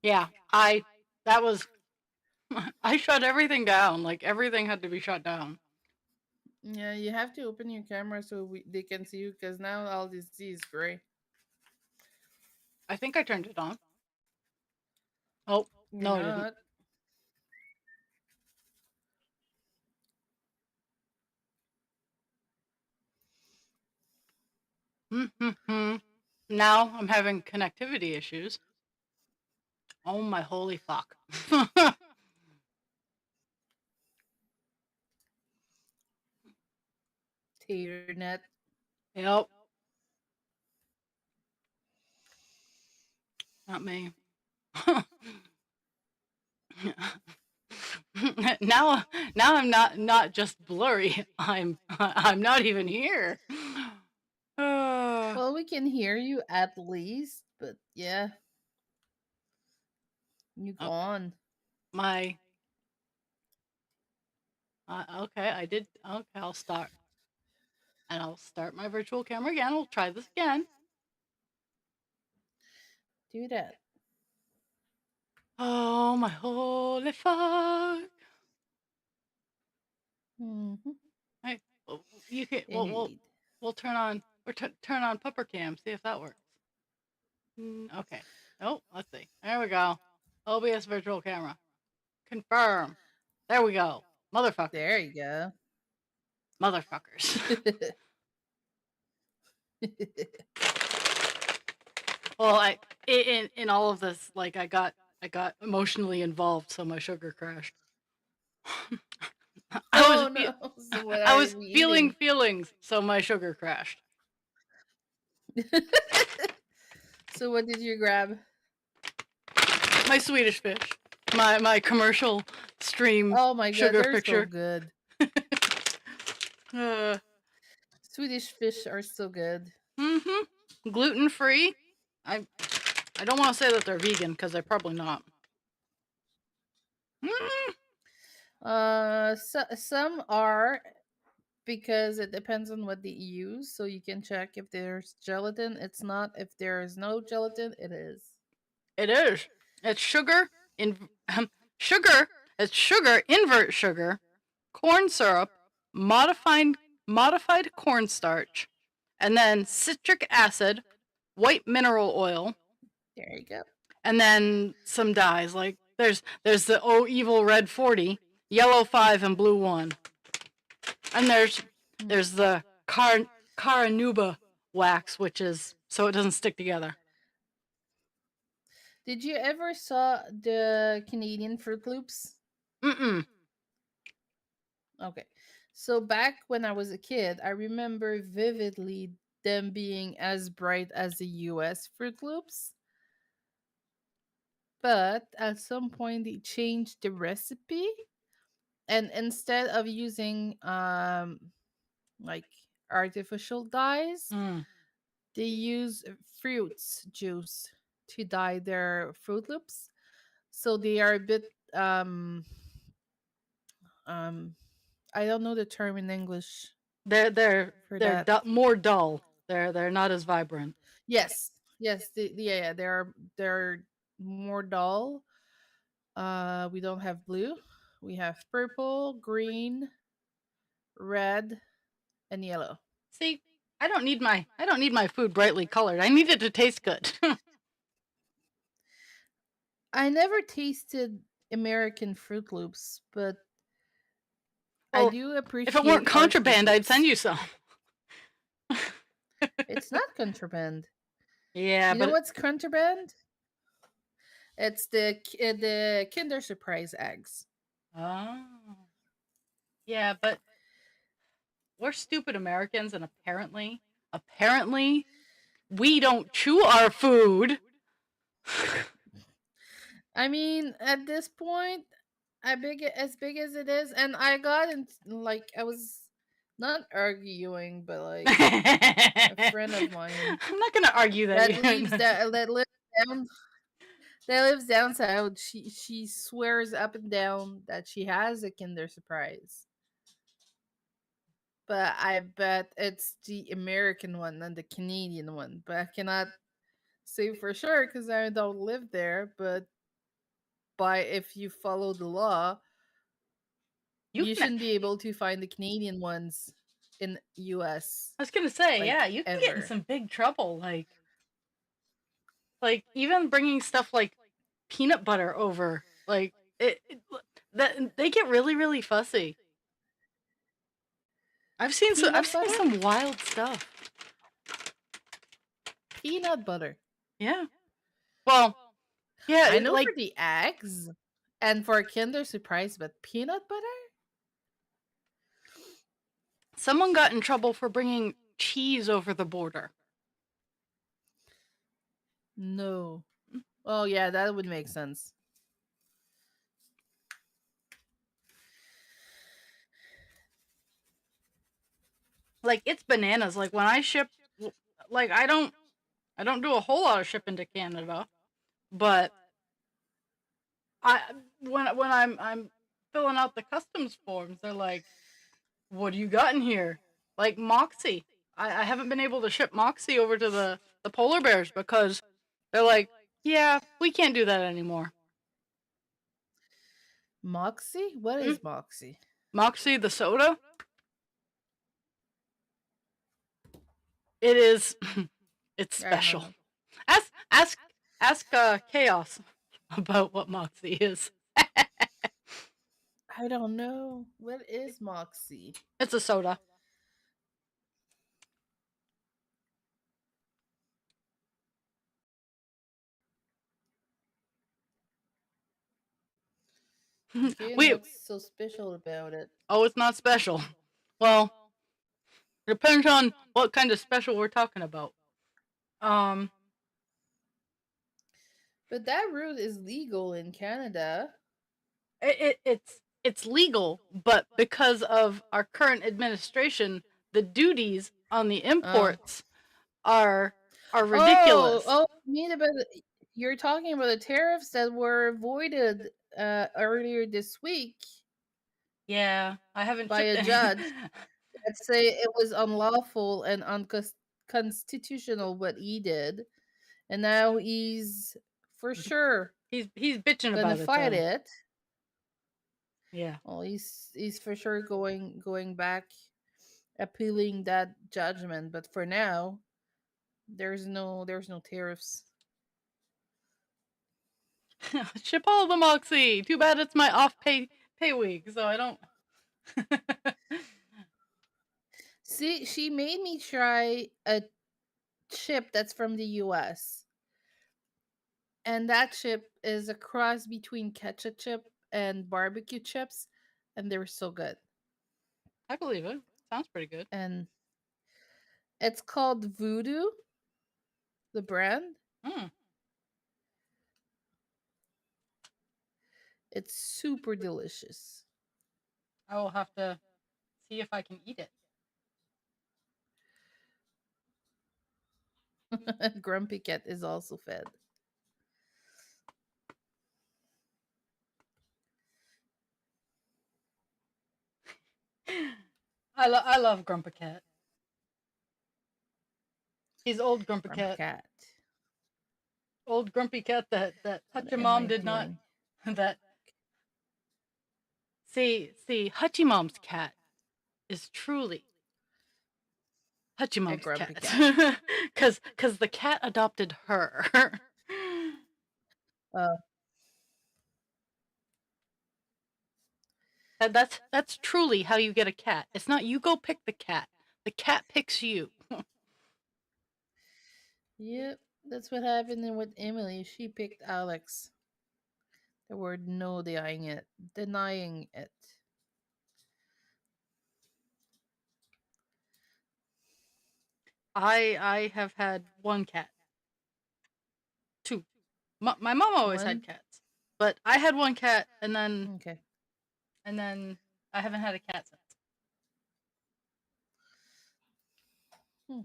Yeah, that was, I shut everything down. Like, everything had to be shut down. Yeah, you have to open your camera so they can see you because now all they see is gray. I think I turned it on. Oh, You're no, I didn't. not. Now I'm having connectivity issues. Oh my holy fuck. Tater net. Yep. Not me. now I'm not just blurry. I'm not even here. Well, we can hear you at least, but yeah, you Okay. gone. My okay, I did. Okay, I'll start. And I'll start my virtual camera again. We'll try this again. Do that. Oh my holy fuck. Mm-hmm. Hey, you can. Indeed. We'll turn on. Turn on Pupper Cam. See if that works. Okay. Oh, let's see. There we go. OBS virtual camera. Confirm. There we go. Motherfuckers. There you go. Motherfuckers. Well, in all of this, like I got emotionally involved, so my sugar crashed. Oh no! So what I are was we feeling eating? feelings, so my sugar crashed. So what did you grab? My Swedish fish. My commercial stream Oh my god, sugar they're so picture. good. uh, Swedish fish are so good. Gluten free. I don't want to say that they're vegan because they're probably not. Some are because it depends on what they use. So you can check if there's gelatin. It's not. If there is no gelatin, it is. It is. It's sugar in sugar. It's sugar, invert sugar, corn syrup, modified cornstarch, and then citric acid, white mineral oil, There you go. and then some dyes. Like there's the evil red 40, yellow 5, and blue 1, and there's the Caranuba wax, which is so it doesn't stick together. Did you ever saw the Canadian Fruit Loops? Mm-mm. Okay. So back when I was a kid, I remember vividly them being as bright as the US Fruit Loops. But at some point they changed the recipe, and instead of using like artificial dyes, they use fruits juice to dye their Fruit Loops. So they are a bit um I don't know the term in English They're for that. more dull. They're not as vibrant. Yes, yes, yeah, they're more dull. We don't have blue. We have purple, green, red, and yellow. See, I don't need my food brightly colored. I need it to taste good. I never tasted American Fruit Loops, but I Well, do if it weren't appreciate our Fruit contraband, I'd send Loops. you some. It's not contraband. Yeah, You know but what's contraband? It's the Kinder Surprise eggs. oh, yeah, but we're stupid Americans, and apparently, we don't chew our food. I mean, at this point, as big as it is, and I got in like I was not arguing, but like a friend of mine I'm not gonna argue that that you. down that lives down south. She swears up and down that she has a Kinder Surprise, but I bet it's the American one and the Canadian one. But I cannot say for sure because I don't live there. But if you follow the law, You you can. shouldn't be able to find the Canadian ones in US I was gonna say, like yeah, you can get in ever. some big trouble. Like even bringing stuff like peanut butter over, like that they get really really fussy. I've seen Peanut butter? some wild stuff. Peanut butter. Yeah. Well, yeah, I know like for the eggs and for Kinder Surprise, but peanut butter? someone got in trouble for bringing cheese over the border. No. Oh yeah, that would make sense. Like it's bananas. Like when I ship, like I don't do a whole lot of shipping to Canada, but when I'm filling out the customs forms, they're like, "What do you got in here?" Like Moxie. I haven't been able to ship Moxie over to the polar bears because they're like, "Yeah, we can't do that anymore." Moxie? What Mm. is Moxie? Moxie the soda. It is. It's I don't special. know. Ask Chaos about what Moxie is. I don't know. What is Moxie? It's a soda. Okay, and We what's so special about it? Oh, it's not special. Well, depends on what kind of special we're talking about. Um, But that root is legal in Canada. it's legal, but because of our current administration, the duties on the imports are ridiculous. Oh, you mean about you're talking about the tariffs that were avoided earlier this week Yeah, I haven't by shipped a it. judge that say it was unlawful and unconstitutional what he did, and now he's for sure He's bitching gonna about it fight though. it. Yeah. Well, he's for sure going back, appealing that judgment. But for now, there's no tariffs. Ship all the Moxie. Too bad it's my off pay week, so I don't. See, she made me try a chip that's from the US. And that chip is a cross between ketchup chip and barbecue chips, and they're so good. I believe it. Sounds pretty good. And it's called Voodoo, the brand. Mm. It's super delicious. I will have to see if I can eat it. Grumpy Cat is also fed. I love Grumpa Cat. He's old Grumpa Grumpy Cat. Cat. Old Grumpy Cat that What Hutcha am Mom I did not. doing? That see Hutchie Mom's cat is truly Hutchie A Mom's grumpy cat. Cause the cat adopted her. Uh, That's truly how you get a cat. It's not you go pick the cat. The cat picks you. yep, that's what happened with Emily. She picked Alex. There were no denying it. Denying it. I have had one cat. Two. My mom always had One? cats, but I had one cat, and Okay. then I haven't had a cat since. Hmm.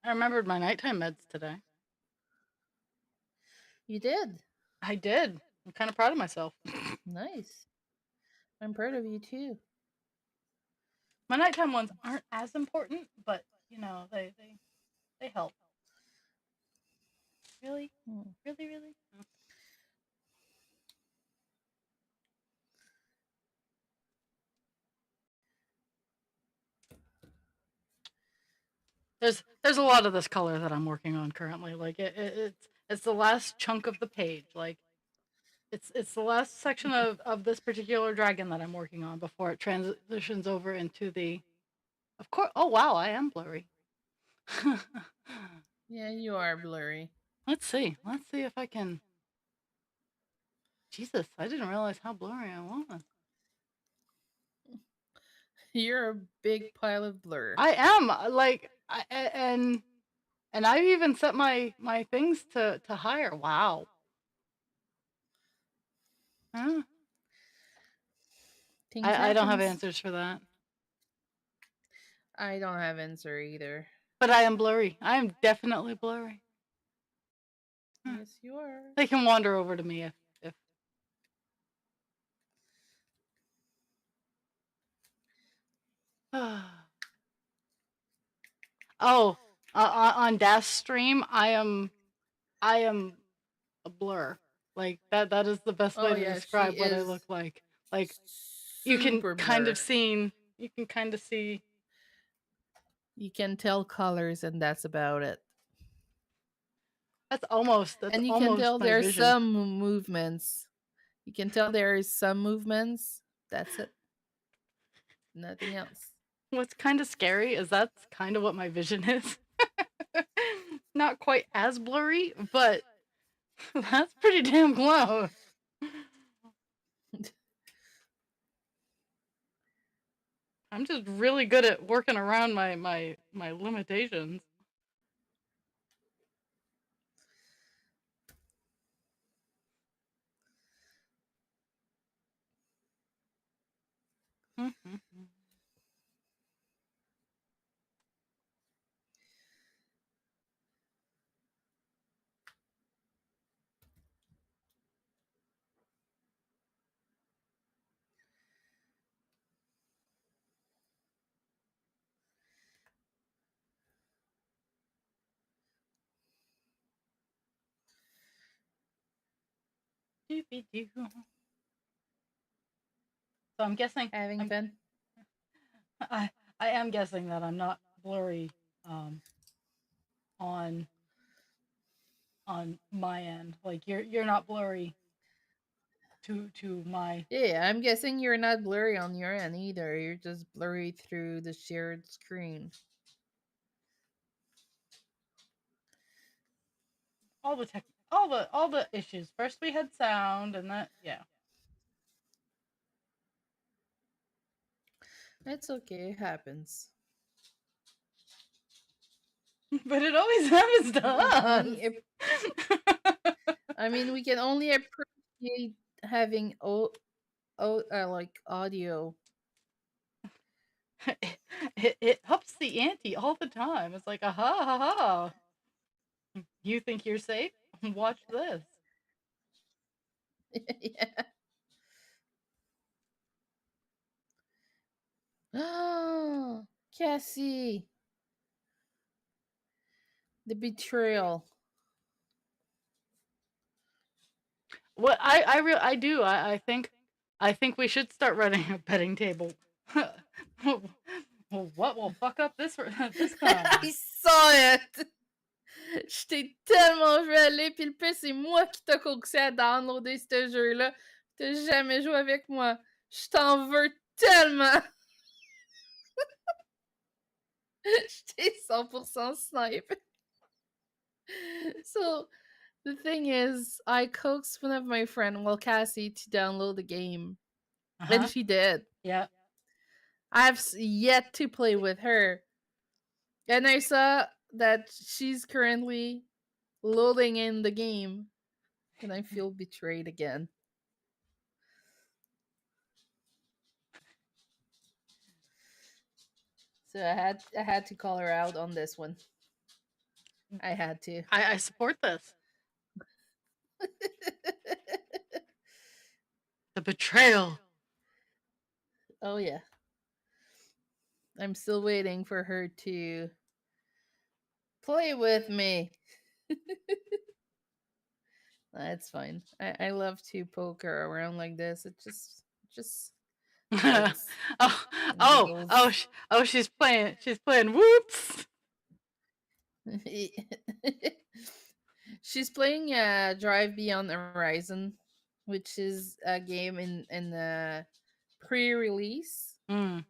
I remembered my nighttime meds today. You did. I did. I'm kind of proud of myself. Nice. I'm proud of you too. My nighttime ones aren't as important, but they help. Really, Hmm. really, really. Oh. There's a lot of this color that I'm working on currently. Like it's the last chunk of the page. Like it's the last section of this particular dragon that I'm working on before it transitions over into the. Of course. Oh wow, I am blurry. Yeah, you are blurry. Let's see. Let's see if I can. Jesus, I didn't realize how blurry I was. You're a big pile of blur. I am like and I've even set my things to higher. Wow. Huh? Things I don't have happens. answers for that. I don't have answer either. But I am blurry. I am definitely blurry. Yes, you are. They can wander over to me if Oh, on Das stream, I am a blur. Like that is the best way Oh to yeah, she describe what I is look like. Like you can super kind blur. of see you can kind of see You can tell colors, and that's about it. that's And you can almost tell my there's vision. some movements. You can tell there is some movements. That's it. Nothing else. What's kind of scary is that's kind of what my vision is. Not quite as blurry, but that's pretty damn close. I'm just really good at working around my limitations. So I'm guessing Having fun. I I am guessing that I'm not blurry um, on my end. Like you're not blurry to my. Yeah, I'm guessing you're not blurry on your end either. You're just blurry through the shared screen. All the issues. First we had sound and that yeah. It's okay, it happens. But it always happens to We can us. only I mean, we can only appreciate having like audio. It ups the ante all the time. It's like, aha, ha, ha. You think you're safe? Watch this. Yeah. Oh, Cassie, the betrayal. What I do. I think we should start running a betting table. Well, what will fuck up this time? I saw it! J'étais tellement joué aller, puis le pire, c'est moi qui t'ai coaxé à downloader ce jeu-là. T'as jamais joué avec moi. Je t'en veux tellement! J'étais 100% snipe. So, the thing is, I coaxed one of my friends, well, Cassie, to download the game. And she did. Yeah. I've yet to play with her. And I saw that she's currently loading in the game. And I feel betrayed again. So I had to call her out on this one. I had to. I support this. The betrayal. Oh yeah. I'm still waiting for her to play with me. That's fine. I love to poke her around like this. It just adds oh, giggles. oh, she's playing. She's playing whoops. She's playing Drive Beyond the Horizon, which is a game in the pre-release. Mm,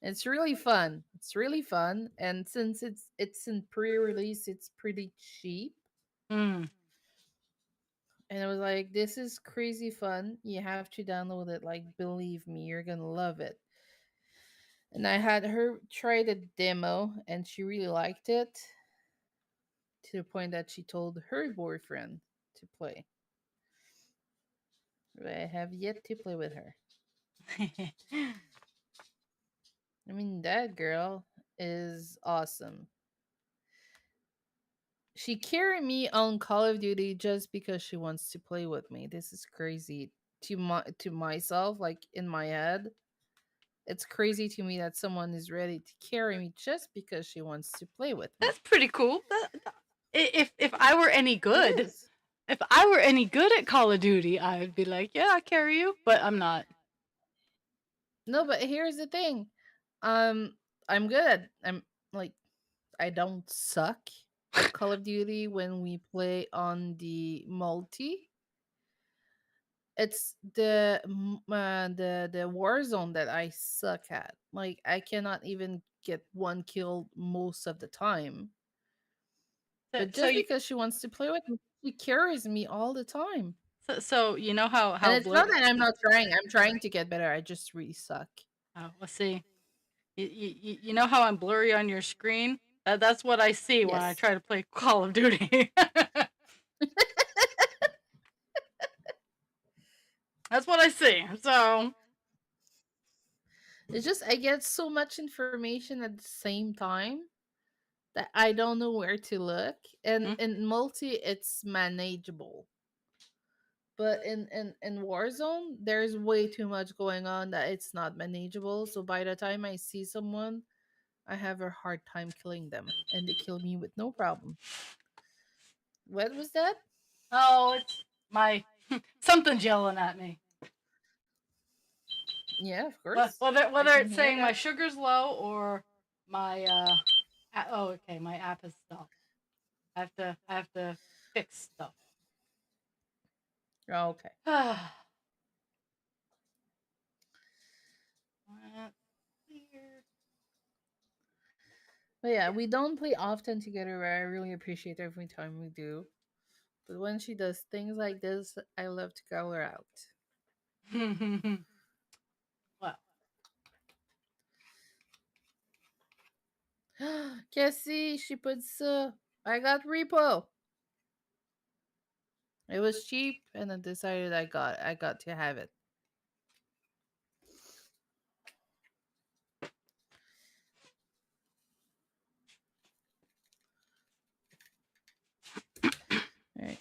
It's really fun. It's really fun, and since it's in pre-release, it's pretty cheap. mm. And I was like, "This is crazy fun. You have to download it. Like, believe me, you're gonna love it." And I had her try the demo, and she really liked it to the point that she told her boyfriend to play. But I have yet to play with her. I mean, that girl is awesome. She carried me on Call of Duty just because she wants to play with me. This is crazy to myself, like in my head. It's crazy to me that someone is ready to carry me just because she wants to play with me. That's pretty cool. If I were any It good, is. if I were any good at Call of Duty, I would be like, yeah, I carry you, but I'm not. No, but here's the thing. Um, I'm good. I'm like I don't suck at Call of Duty when we play on the multi. It's the Warzone that I suck at. Like I cannot even get one kill most of the time. So, But so just you, because she wants to play with me, she carries me all the time. so you know And how it's not blur. that I'm not trying. I'm trying to get better. I just really suck. Oh, let's see. You know how I'm blurry on your screen? That's what I see when I Yes. try to play Call of Duty. That's what I see. So It's just I get so much information at the same time that I don't know where to look. And mm, in multi, it's manageable. But in Warzone, there's way too much going on that it's not manageable. So by the time I see someone, I have a hard time killing them, and they kill me with no problem. What was that? oh, it's my something's yelling at me. Yeah, of Well, course. I whether can it's hear saying my that. sugar's low or my oh, okay, my app is stopped. I have to fix stuff. Oh, okay. But yeah, we don't play often together, but I really appreciate every time we do. But when she does things like this, I love to call her out. well, Cassie, she puts I got repo. It was cheap and I decided I got to have it. All right.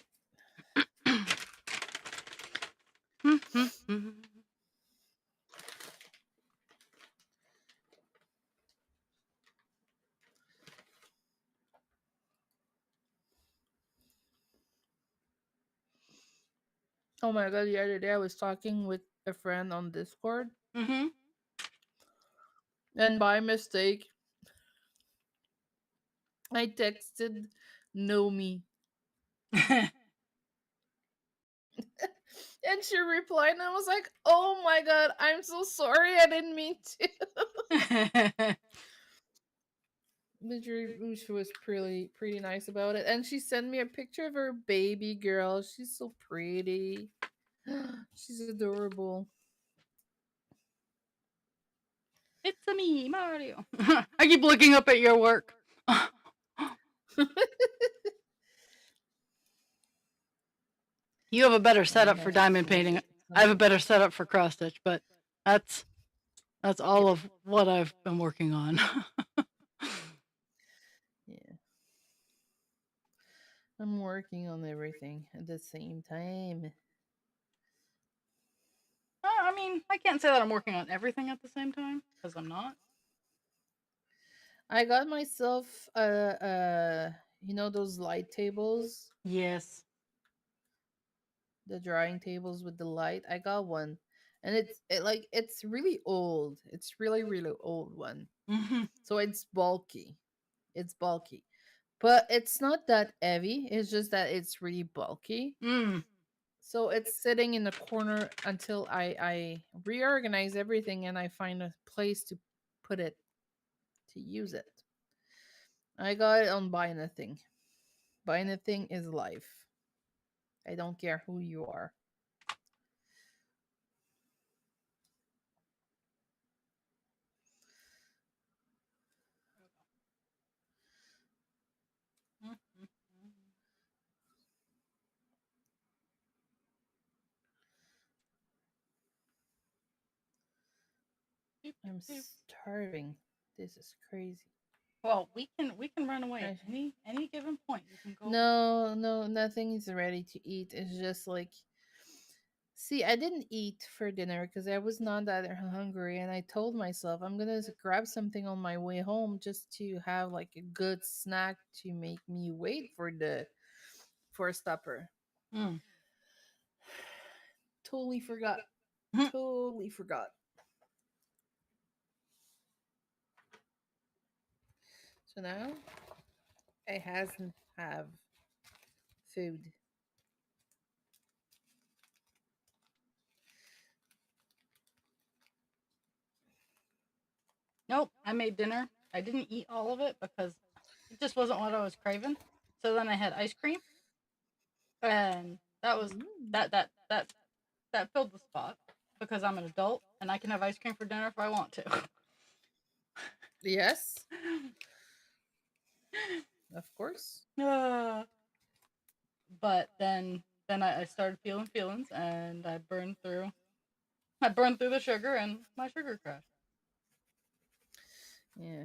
Oh my god, the other day I was talking with a friend on Discord mm-hmm. and by mistake I texted Nomi and she replied and I was like, "Oh my god, I'm so sorry. I didn't mean to." But she was pretty nice about it and she sent me a picture of her baby girl. She's so pretty. She's adorable. It's a me, Mario. I keep looking up at your work. You have a better I setup for have diamond to painting. I have a some. better setup for cross stitch, but that's all Yeah. of what I've been working on. Yeah. I'm working on everything at the same time. I mean, I can't say that I'm working on everything at the same time because I'm not. I got myself you know those light tables, Yes. the drawing tables with the light. I got one, and it's really old. It's really old one. Mm-hmm. So it's bulky. It's bulky. But it's not that heavy. It's just that it's really bulky. Mm. So it's sitting in the corner until I reorganize everything and I find a place to put it to use it. I got it on Buy Nothing. Buy Nothing is life. I don't care who you are. I'm starving. This is crazy. Well, we can run away at I- any given point. You can go. No, nothing is ready to eat. It's just like, see, I didn't eat for dinner because I was not that hungry, and I told myself I'm gonna grab something on my way home just to have like a good snack to make me wait for the for a supper. Mm. Totally forgot. Totally forgot. So now I hasn't have food. Nope, I made dinner. I didn't eat all of it because it just wasn't what I was craving. So then I had ice cream, and that was Mm. that filled the spot because I'm an adult and I can have ice cream for dinner if I want to. Yes, of course. But then I started feeling feelings and I burned through the sugar and my sugar crashed. Yeah.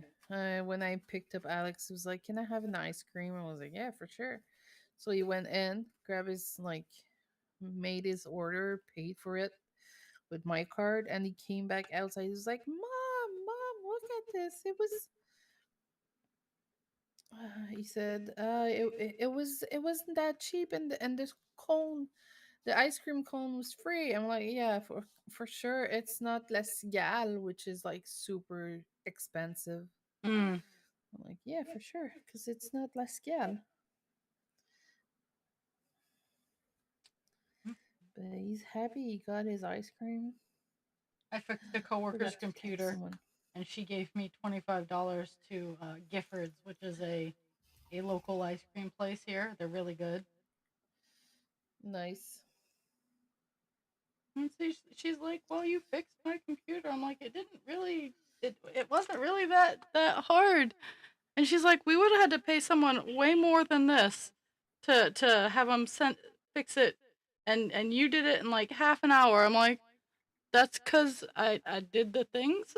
When I picked up Alex, he was like, "Can I have an ice cream?" I was like, "Yeah, for sure." So he went in, grabbed his like, made his order, paid for it with my card, and he came back outside. He was like, Mom, look at this. It was." He said, it wasn't that cheap, and this cone, the ice cream cone was free." I'm like, "Yeah, for sure. It's not Les Gal, which is like super expensive." Mm. I'm like, "Yeah, for sure, because it's not Les Gal." But he's happy he got his ice cream. I fixed a coworker's Forgot to text computer someone. and she gave me $25 to Giffords, which is a local ice cream place here. They're really good. Nice. And she's like, "Well, you fixed my computer." I'm like, it wasn't really that hard." And she's like, "We would have had to pay someone way more than this to have them fix it, and you did it in like half an hour." I'm like, "That's cuz I did the things."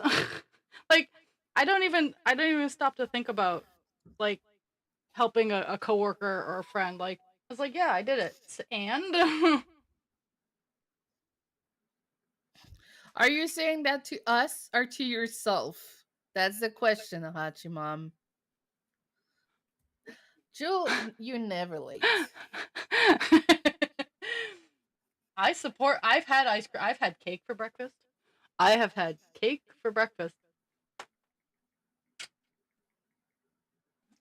Like I don't even stop to think about like helping a coworker or a friend. Like I was like, "Yeah, I did it." And Are you saying that to us or to yourself? That's the question, Hachi Mom. Jewel, you're never late. I've had ice cream. I've had cake for breakfast. I have had cake for breakfast.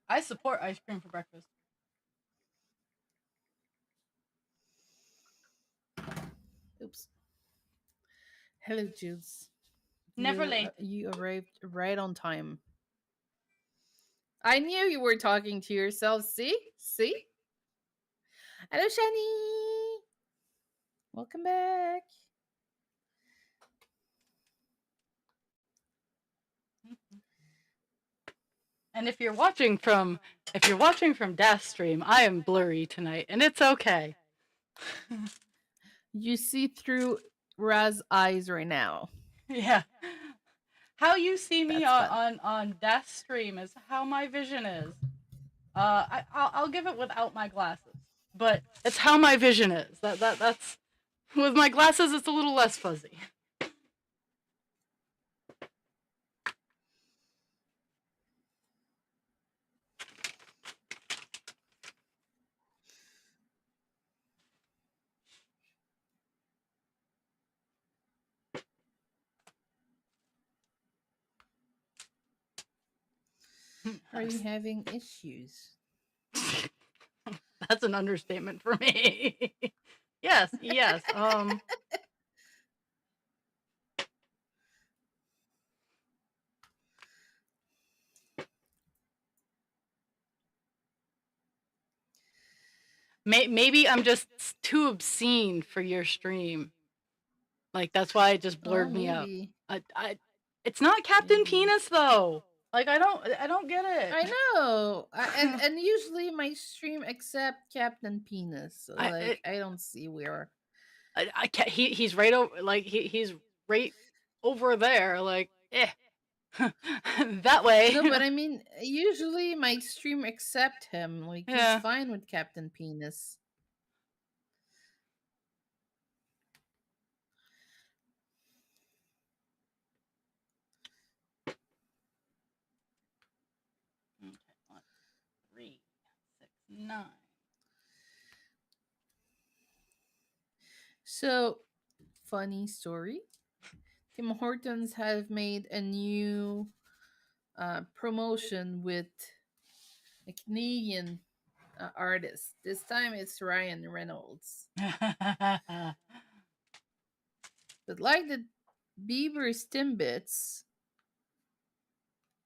I support ice cream for breakfast. Oops. Hello, Jules. Never late. You arrived right on time. I knew you were talking to yourself. See. Hello, Shani. Welcome back. And if you're watching from Death Stream, I am blurry tonight, and it's okay. You see through Raz's eyes right now. Yeah. How you see me That's on Death Stream is how my vision is. I'll give it without my glasses, but it's how my vision is. That's with my glasses. It's a little less fuzzy. Are you having issues? That's an understatement for me. Yes, yes. Maybe I'm just too obscene for your stream. Like that's why it just Oh, blurred me up. maybe. It's not Captain Maybe. Penis though. Like I don't get it. I know. And usually my stream accept Captain Penis. So I I don't see where. I can't. He's right over. Like he's right over there. Like that way. No, but I mean, usually my stream accept him. Like he's Yeah. fine with Captain Penis. Okay, 1, 3, 6, 9. So, funny story. Tim Hortons have made a new promotion with a Canadian artist. This time it's Ryan Reynolds. But like the Bieber's Timbits,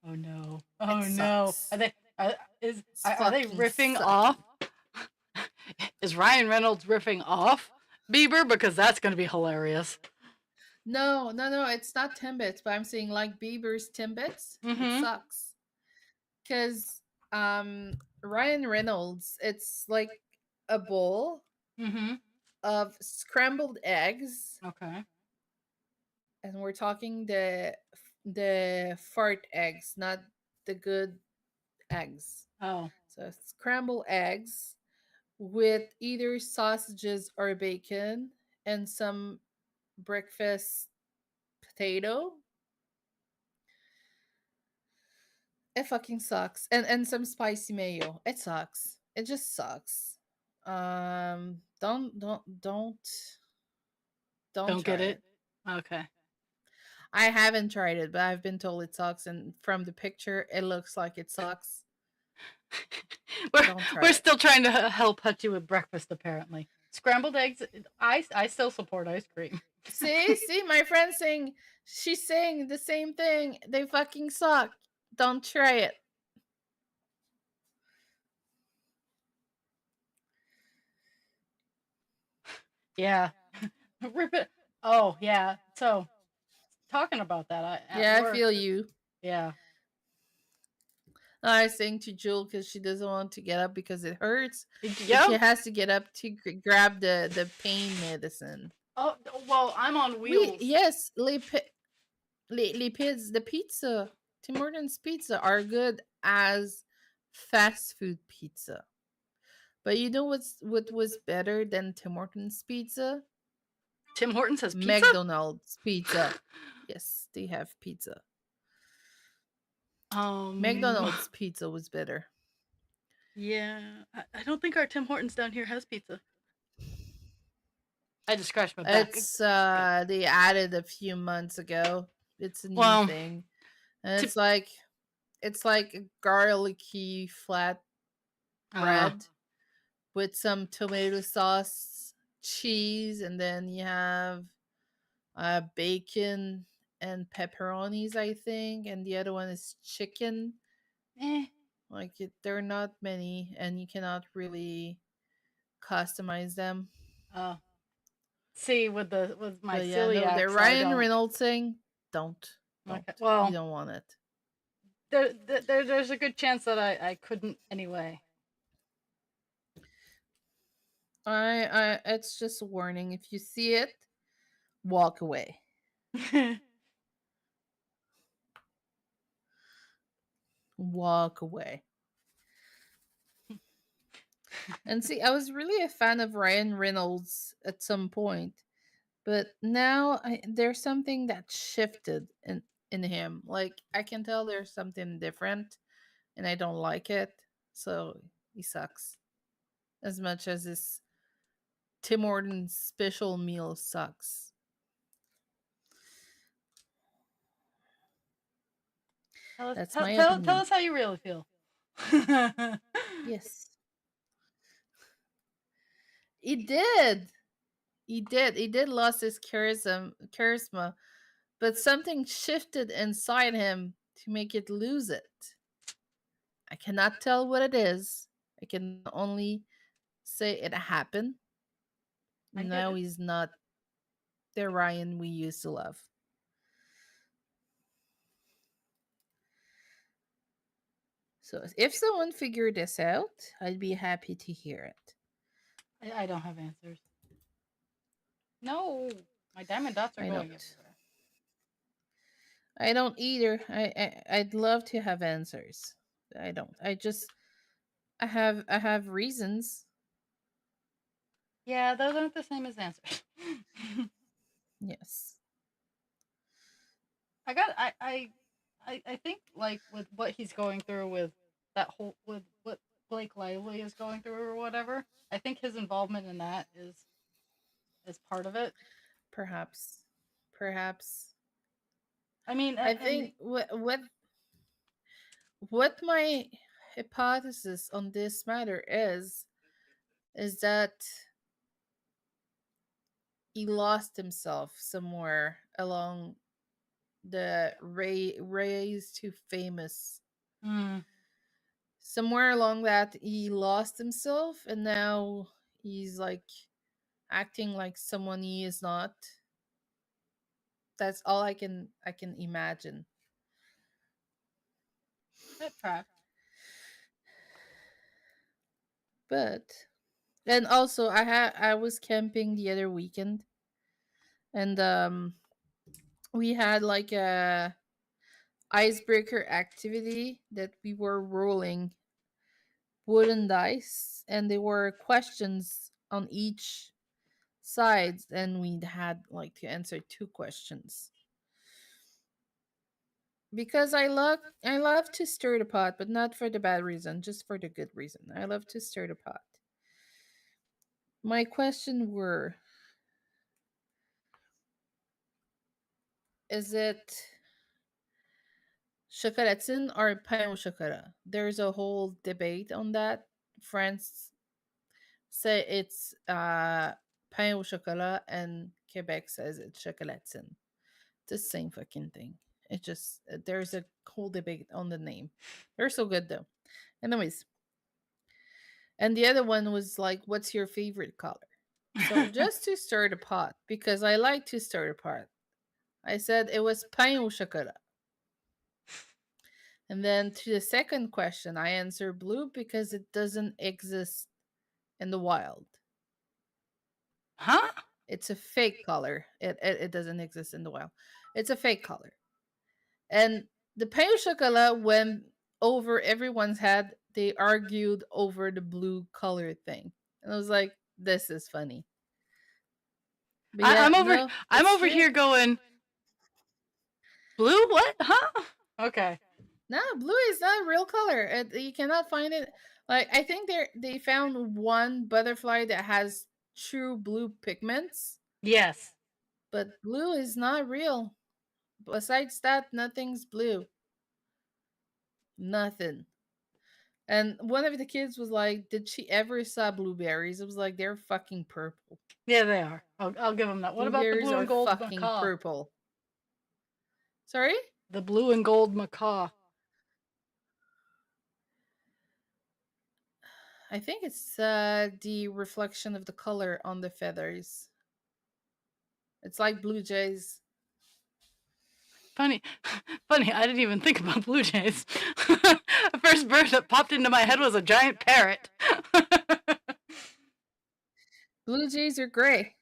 Oh no! it Oh no! sucks. Are they It's are they fucking riffing suck. off? Is Ryan Reynolds riffing off Bieber? Because that's going to be hilarious. No, it's not Timbits, but I'm saying like Bieber's Timbits. It Mm-hmm. sucks. Because Ryan Reynolds, it's like a bowl Mm-hmm. of scrambled eggs, Okay. and we're talking the fart eggs, not the good eggs. Oh. So scrambled eggs with either sausages or bacon and some breakfast potato. It fucking sucks. And some spicy mayo. It sucks. It just sucks. Don't Don't try get it? it. Okay. I haven't tried it, but I've been told it sucks, and from the picture it looks like it sucks. Don't try we're it. still trying to help Hutchie with breakfast, apparently. Scrambled eggs. I still support ice cream. See, my friend's saying, she's saying the same thing. They fucking suck. Don't try it. Yeah. Rip it. Oh yeah. So talking about that, at Yeah, work. I feel you. Yeah. I was saying to Jewel because she doesn't want to get up because it hurts. Yeah. She has to get up to grab the pain medicine. Oh well, I'm on wheels. Yes, Lipids, the pizza, Tim Hortons pizza are good as fast food pizza. But you know what was better than Tim Hortons pizza? Tim Hortons has pizza. McDonald's pizza. Yes, they have pizza. McDonald's pizza was better. Yeah, I don't think our Tim Hortons down here has pizza. I just scratched my back. It's they added a few months ago. It's a new thing. And it's like a garlicky flat bread with some tomato sauce, cheese, and then you have bacon and pepperonis, I think, and the other one is chicken. Like there are not many, and you cannot really customize them. See, with my yeah, celiac, no, the Ryan Reynolds thing, don't. Okay. Well, you don't want it. There's a good chance that I couldn't anyway. It's just a warning. If you see it, walk away. Walk away. And see, I was really a fan of Ryan Reynolds at some point, but now there's something that shifted in him. Like I can tell there's something different, and I don't like it. So he sucks. As much as his Tim Hortons special meal sucks. Tell That's my opinion. Tell us how you really feel. Yes. He did. He did. He did lost his charisma, but something shifted inside him to make it lose it. I cannot tell what it is. I can only say it happened. I get Now it. he's not the Ryan we used to love. So if someone figured this out, I'd be happy to hear it. I don't have answers. No, my diamond dots are I going don't. everywhere. I don't either. I'd love to have answers. I don't. I have reasons. Yeah, those aren't the same as answers. Yes. I got I think like with what he's going through with that whole with what Blake Lively is going through or whatever, I think his involvement in that is part of it. Perhaps. Perhaps. I mean, I and think what my hypothesis on this matter is that he lost himself somewhere along the raise to famous, mm, somewhere along that he lost himself, and now he's like acting like someone he is not. That's all I can imagine. that tracks. But and also I was camping the other weekend, and we had like a icebreaker activity that we were rolling wooden dice, and there were questions on each side, and we had like to answer two questions. Because I love to stir the pot, but not for the bad reason, just for the good reason. I love to stir the pot. My question were, is it chocolatin or pain au chocolat? There's a whole debate on that. France say it's pain au chocolat, and Quebec says it's chocolatin. The same fucking thing. It just there's a whole debate on the name. They're so good though. Anyways, and the other one was like, "What's your favorite color?" So just to stir the pot, because I like to stir the pot, I said it was pain au chocolat. And then to the second question, I answered blue because it doesn't exist in the wild. Huh? It's a fake color. It doesn't exist in the wild. It's a fake color. And the pain au chocolat went over everyone's head. They argued over the blue color thing. And I was like, this is funny. But I, yeah, I'm over no, I'm it's over true. here going blue. What? Huh? Okay. No, blue is not a real color. You cannot find it. Like I think they found one butterfly that has true blue pigments, Yes. but blue is not real. Besides that, nothing's blue. Nothing. And one of the kids was like, "Did she ever saw blueberries?" It was like they're fucking purple. Yeah, they are. I'll give them that. What about the Blueberries blue are and gold fucking macaw? purple. Sorry? The blue and gold macaw. I think it's the reflection of the color on the feathers. It's like blue jays. Funny, funny. I didn't even think about blue jays. The first bird that popped into my head was a giant parrot. Blue jays are gray.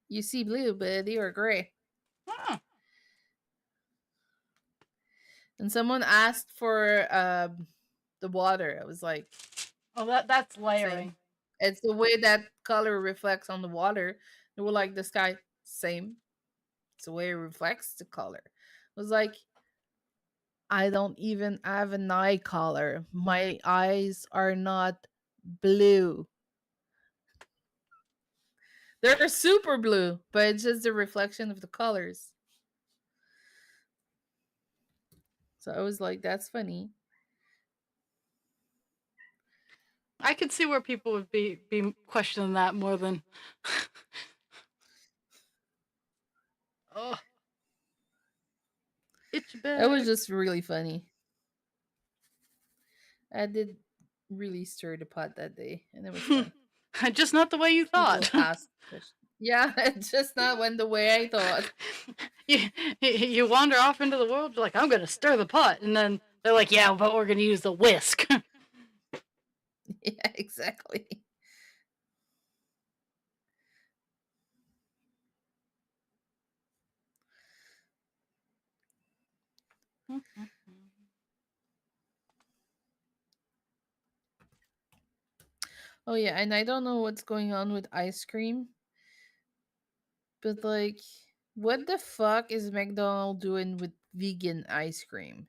You see blue, but they are gray. Huh. And someone asked for the water. I was like, Oh, that's same. layering. It's the way that color reflects on the water. They were like, the sky, same. It's the way it reflects the color. I was like, I don't even have an eye color. My eyes are not blue. They're super blue, but it's just the reflection of the colors. So I was like, that's funny. I could see where people would be questioning that more than. Oh, itch It was bag. just really funny. I did really stir the pot that day, and it was fun. Just not the way you People thought. asked questions. Yeah, it just not went the way I thought. you wander off into the world, you're like, I'm gonna stir the pot, and then they're like, yeah, but we're gonna use the whisk. Yeah, exactly. Oh yeah, and I don't know what's going on with ice cream, but like, what the fuck is McDonald's doing with vegan ice cream?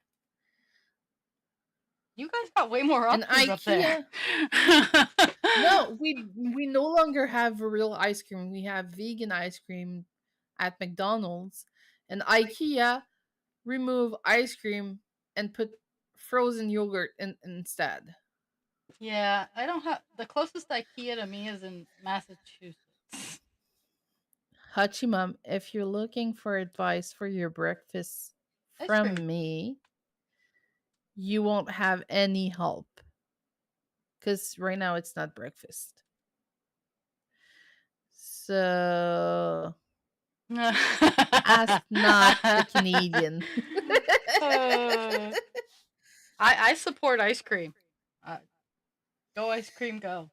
You guys got way more And options up there. IKEA. No, we no longer have real ice cream. We have vegan ice cream at McDonald's, and IKEA remove ice cream and put frozen yogurt instead. Yeah, I don't have the closest IKEA to me is in Massachusetts. Hachimam, if you're looking for advice for your breakfast Ice cream. from me, you won't have any help. Because right now it's not breakfast. So ask not the Canadian. I support ice cream. Go ice cream, go.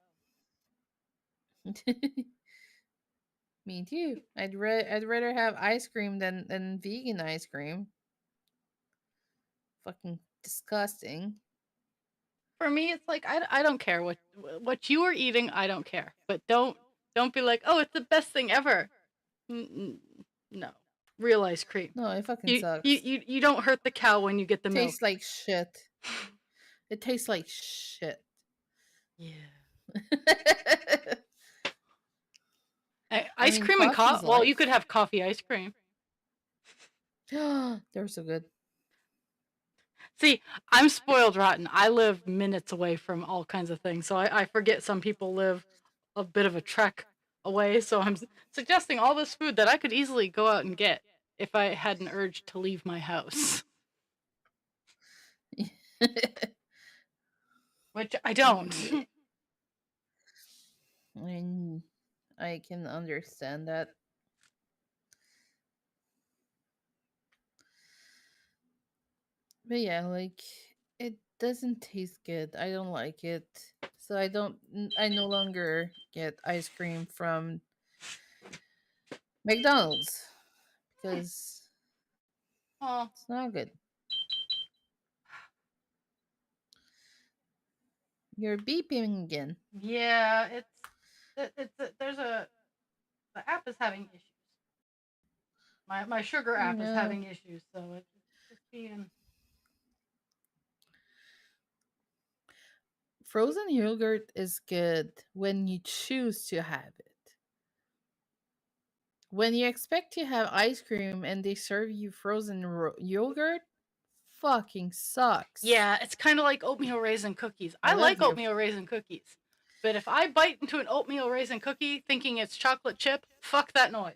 Me too. I'd rather have ice cream than vegan ice cream. Fucking disgusting. For me, it's like I don't care what you are eating. I don't care, but don't be like, oh, it's the best thing ever. No, real ice cream. No, it fucking You sucks. you don't hurt the cow when you get the milk. Tastes like shit. It tastes like shit. Yeah. Ice cream and coffee. Well, you could have coffee ice cream. They're so good. See, I'm spoiled rotten. I live minutes away from all kinds of things, so I forget some people live a bit of a trek away. So I'm suggesting all this food that I could easily go out and get if I had an urge to leave my house. Which I don't. I can understand that. But yeah, like, it doesn't taste good. I don't like it. So I no longer get ice cream from McDonald's because it's not good. You're beeping again. Yeah, there's the app is having issues. My sugar app is having issues, so it's just being. Frozen yogurt is good when you choose to have it. When you expect to have ice cream and they serve you frozen yogurt, fucking sucks. Yeah, it's kind of like oatmeal raisin cookies. I like oatmeal raisin cookies. But if I bite into an oatmeal raisin cookie thinking it's chocolate chip, fuck that noise.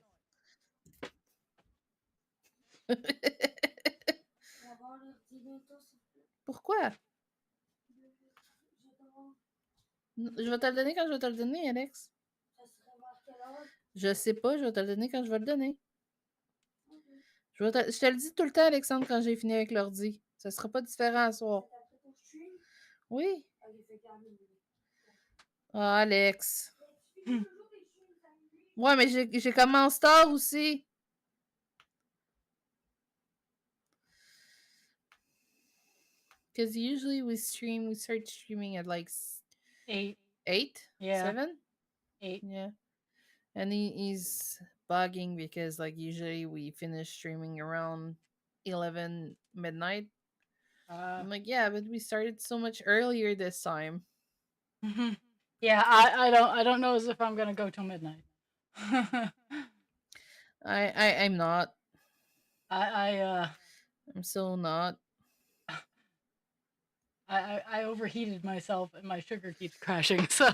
Pourquoi? Je vais te le donner quand je vais te le donner, Alex. Je sais pas, je vais te le donner quand je vais le donner. Je te le dis tout le temps, Alexandre, quand j'ai fini avec l'ordi. Ça sera pas différent à soir. Oui. Ah, Alex. Ouais, mais j'ai commencé tard aussi. Because usually we start streaming at like 8. 8? Yeah. 7? 8. Yeah. And he's bugging because like usually we finish streaming around 11 midnight. I'm like, yeah, but we started so much earlier this time. Yeah, I don't know as if I'm gonna go till midnight. I'm not. I'm so not. I overheated myself and my sugar keeps crashing. So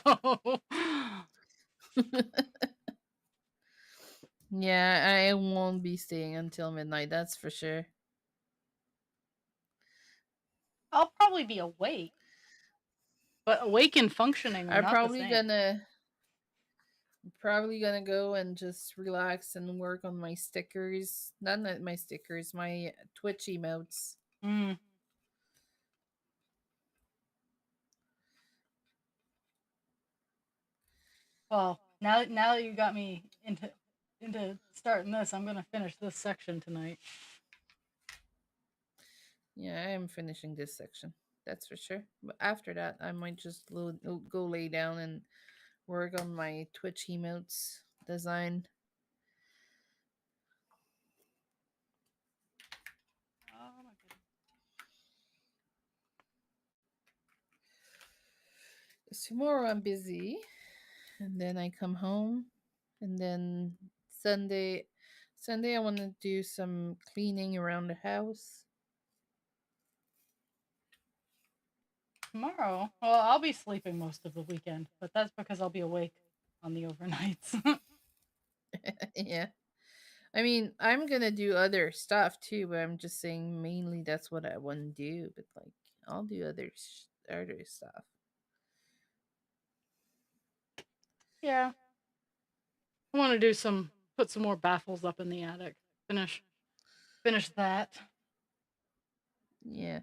Yeah, I won't be staying until midnight, that's for sure. I'll probably be awake, but awake and functioning are I'm not the same. probably gonna go and just relax and work on my stickers. Not my stickers, my Twitch emotes. Mm. Well, now that you got me into starting this, I'm gonna finish this section tonight. Yeah, I am finishing this section. That's for sure. But after that, I might just go lay down and work on my Twitch emotes design. Oh my goodness. Tomorrow I'm busy, and then I come home, and then Sunday, Sunday I want to do some cleaning around the house. Tomorrow, well, I'll be sleeping most of the weekend, but that's because I'll be awake on the overnights. Yeah. I mean, I'm gonna do other stuff too, but I'm just saying mainly that's what I want to do. But like, I'll do other stuff. Yeah, I want to put some more baffles up in the attic. Finish that. Yeah.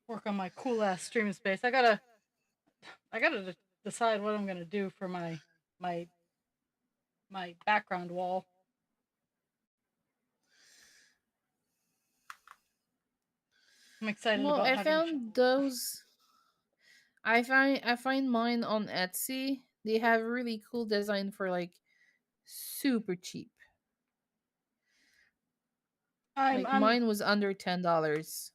Work on my cool ass stream space. I gotta decide what I'm gonna do for my my background wall. I'm excited Well, about I having. found those. I find mine on Etsy. They have really cool design for like super cheap. Like I'm mine was under $10.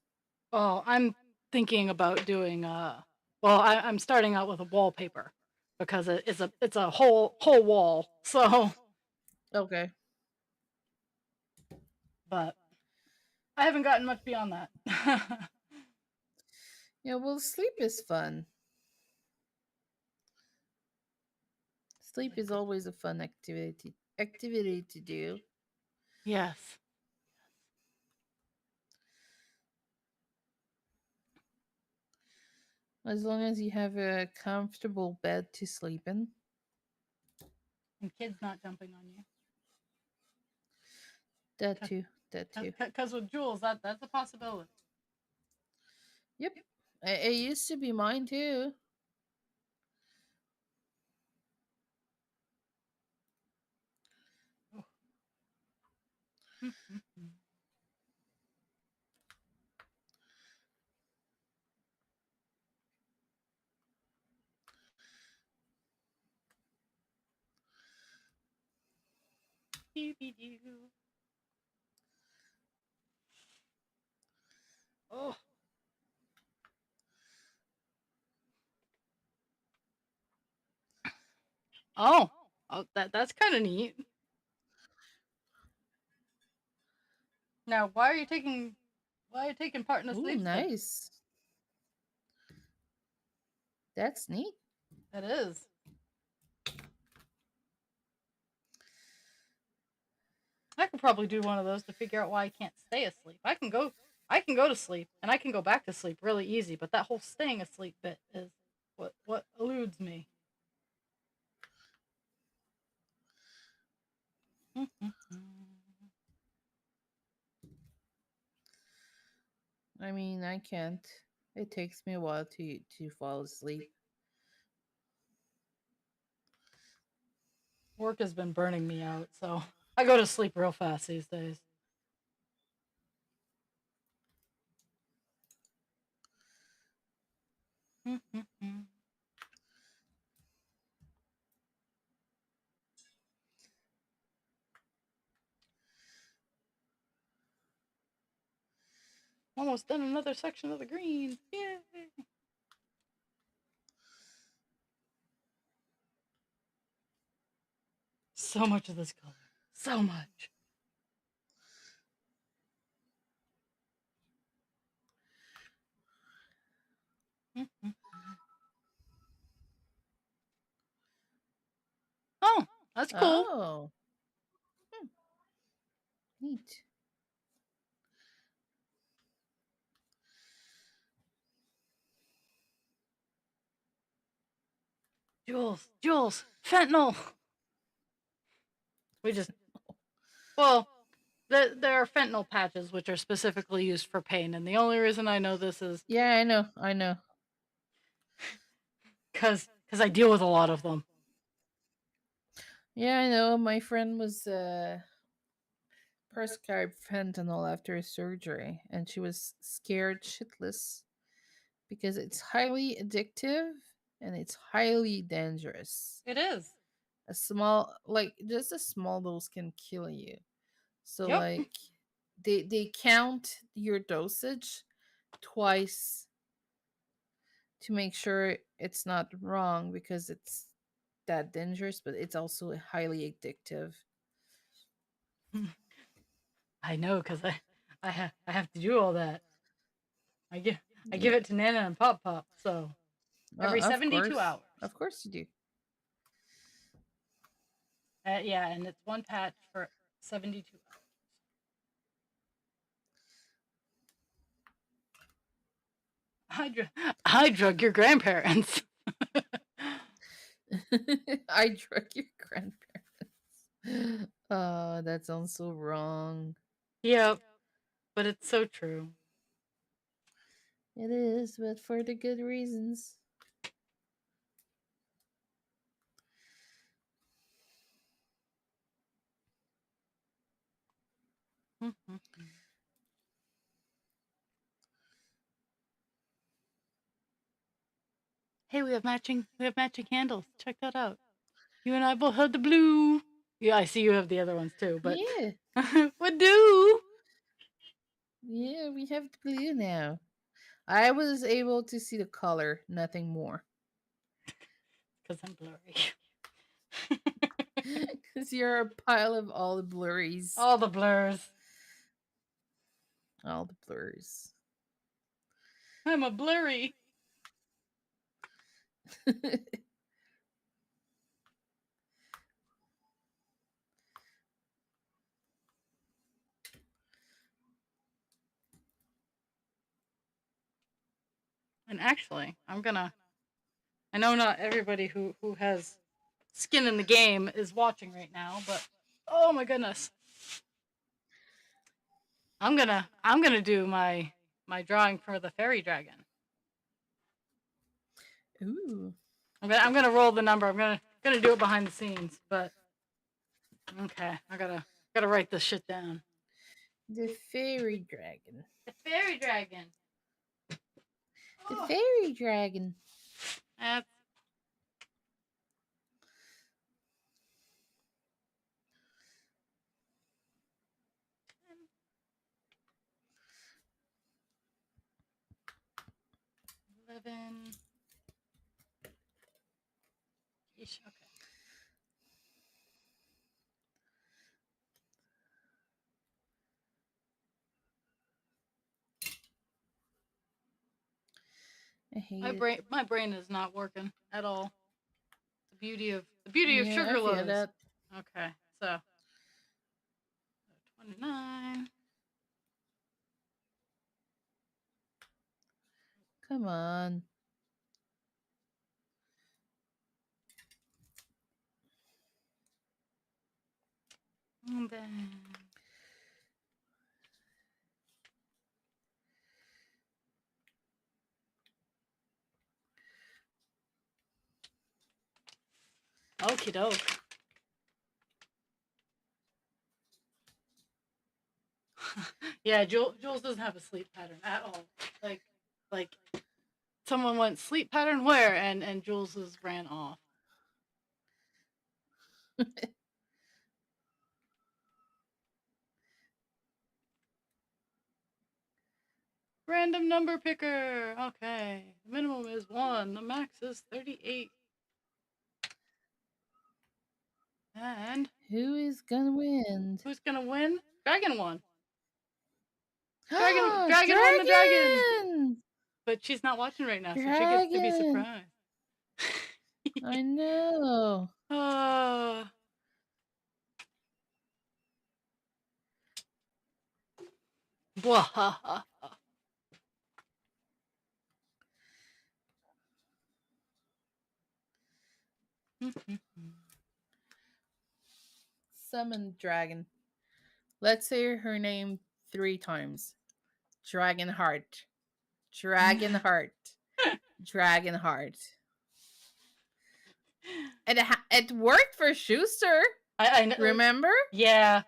Oh, I'm thinking about doing well, I'm starting out with a wallpaper because it's a whole wall. So, Okay. but I haven't gotten much beyond that. Yeah, well, sleep is fun. Sleep is always a fun activity to do. Yes. As long as you have a comfortable bed to sleep in. And kids not jumping on you. That too. That too. Because with Jules, that's a possibility. Yep. It used to be mine too. Oh. Oh. Oh, that's kind of neat. Now, why are you taking part in a Ooh, sleep study? nice. That's neat. It is. I could probably do one of those to figure out why I can't stay asleep. I can go to sleep and I can go back to sleep really easy, but that whole staying asleep bit is what eludes me. I mean, I can't. It takes me a while to fall asleep. Work has been burning me out, so I go to sleep real fast these days. Almost done another section of the green. Yay! So much of this color. So much. Mhm. Oh, that's cool. Oh, hmm, neat. Jules, fentanyl. We just, well, there are fentanyl patches which are specifically used for pain, and the only reason I know this is Yeah, I know. I know. because I deal with a lot of them. Yeah, I know. My friend was prescribed fentanyl after a surgery, and she was scared shitless because it's highly addictive and it's highly dangerous. It is. A small, like just a small dose can kill you. So Yep. like they count your dosage twice to make sure it's not wrong because it's that dangerous, but it's also highly addictive. I know because I have to do all that. I give I Yeah, give it to Nana and Pop Pop, so every of 72 course, hours. of course you do. Yeah, and it's one patch for 72 hours. I drug your grandparents. I drug your grandparents. Oh, that sounds so wrong. Yep, but it's so true. It is, but for the good reasons. Hey, we have matching candles. Check that out. You and I both have the blue. Yeah, I see you have the other ones too, but Yeah, what do? yeah, we have the blue now. I was able to see the color, nothing more. Because I'm blurry. Because you're a pile of all the blurries. All the blurs. All the blurs. I'm a blurry. And actually, I know not everybody who has skin in the game is watching right now, but oh my goodness. I'm gonna do my drawing for the fairy dragon. Ooh. I'm gonna roll the number. I'm gonna do it behind the scenes, but okay, gotta write this shit down. The fairy dragon. The fairy dragon. The Oh, fairy dragon. that's 11. Yeesh, okay. I hate it. My brain is not working at all. The beauty of Yeah, I feel sugarloaves. that. Okay, so 29. Come on. And then okie doke. Yeah, Jules doesn't have a sleep pattern at all. Like someone went sleep pattern where and Jules's ran off. Random number picker. Okay. The minimum is 1. The max is 38. And Who is gonna win? who's gonna win? Dragon won. Dragon won the dragon. Dragon! But she's not watching right now, so she gets to be Dragon. surprised. I know. Oh. Blah. Summon dragon. Let's say her name 3 times. Dragon heart. Dragon heart. Dragon heart. And it worked for Schuster. I know. Remember? Yeah.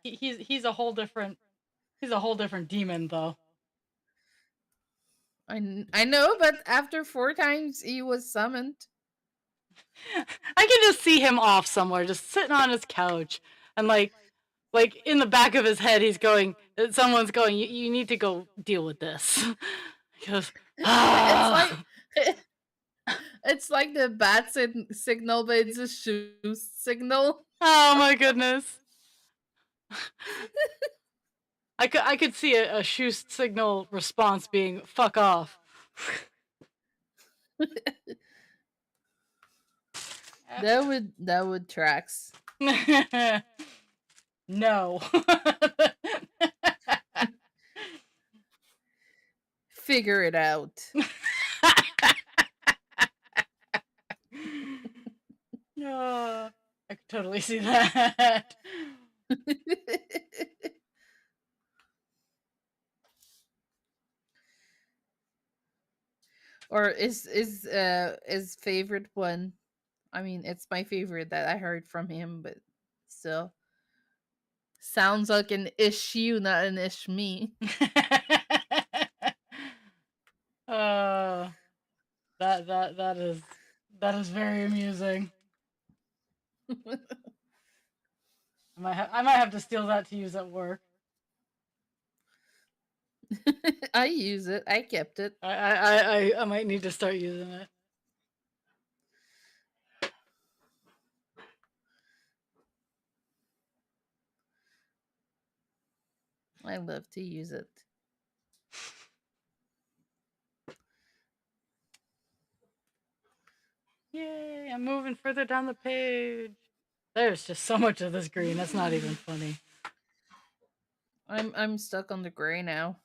He's a whole different demon though. I know, but after 4 times he was summoned. I can just see him off somewhere, just sitting on his couch, and like in the back of his head, someone's going, you need to go deal with this. He goes, ah. It's like the bat signal, but it's a shoe signal. Oh my goodness. I could see a shoe signal response being fuck off. That would tracks. No. Figure it out. I could totally see that. Or is favorite one. I mean, it's my favorite that I heard from him, but still sounds like an issue, not an ish me. That is very amusing. I might have to steal that to use at work. I use it. I kept it. I might need to start using it. I love to use it. Yay, I'm moving further down the page. There's just so much of this green. That's not even funny. I'm stuck on the gray now.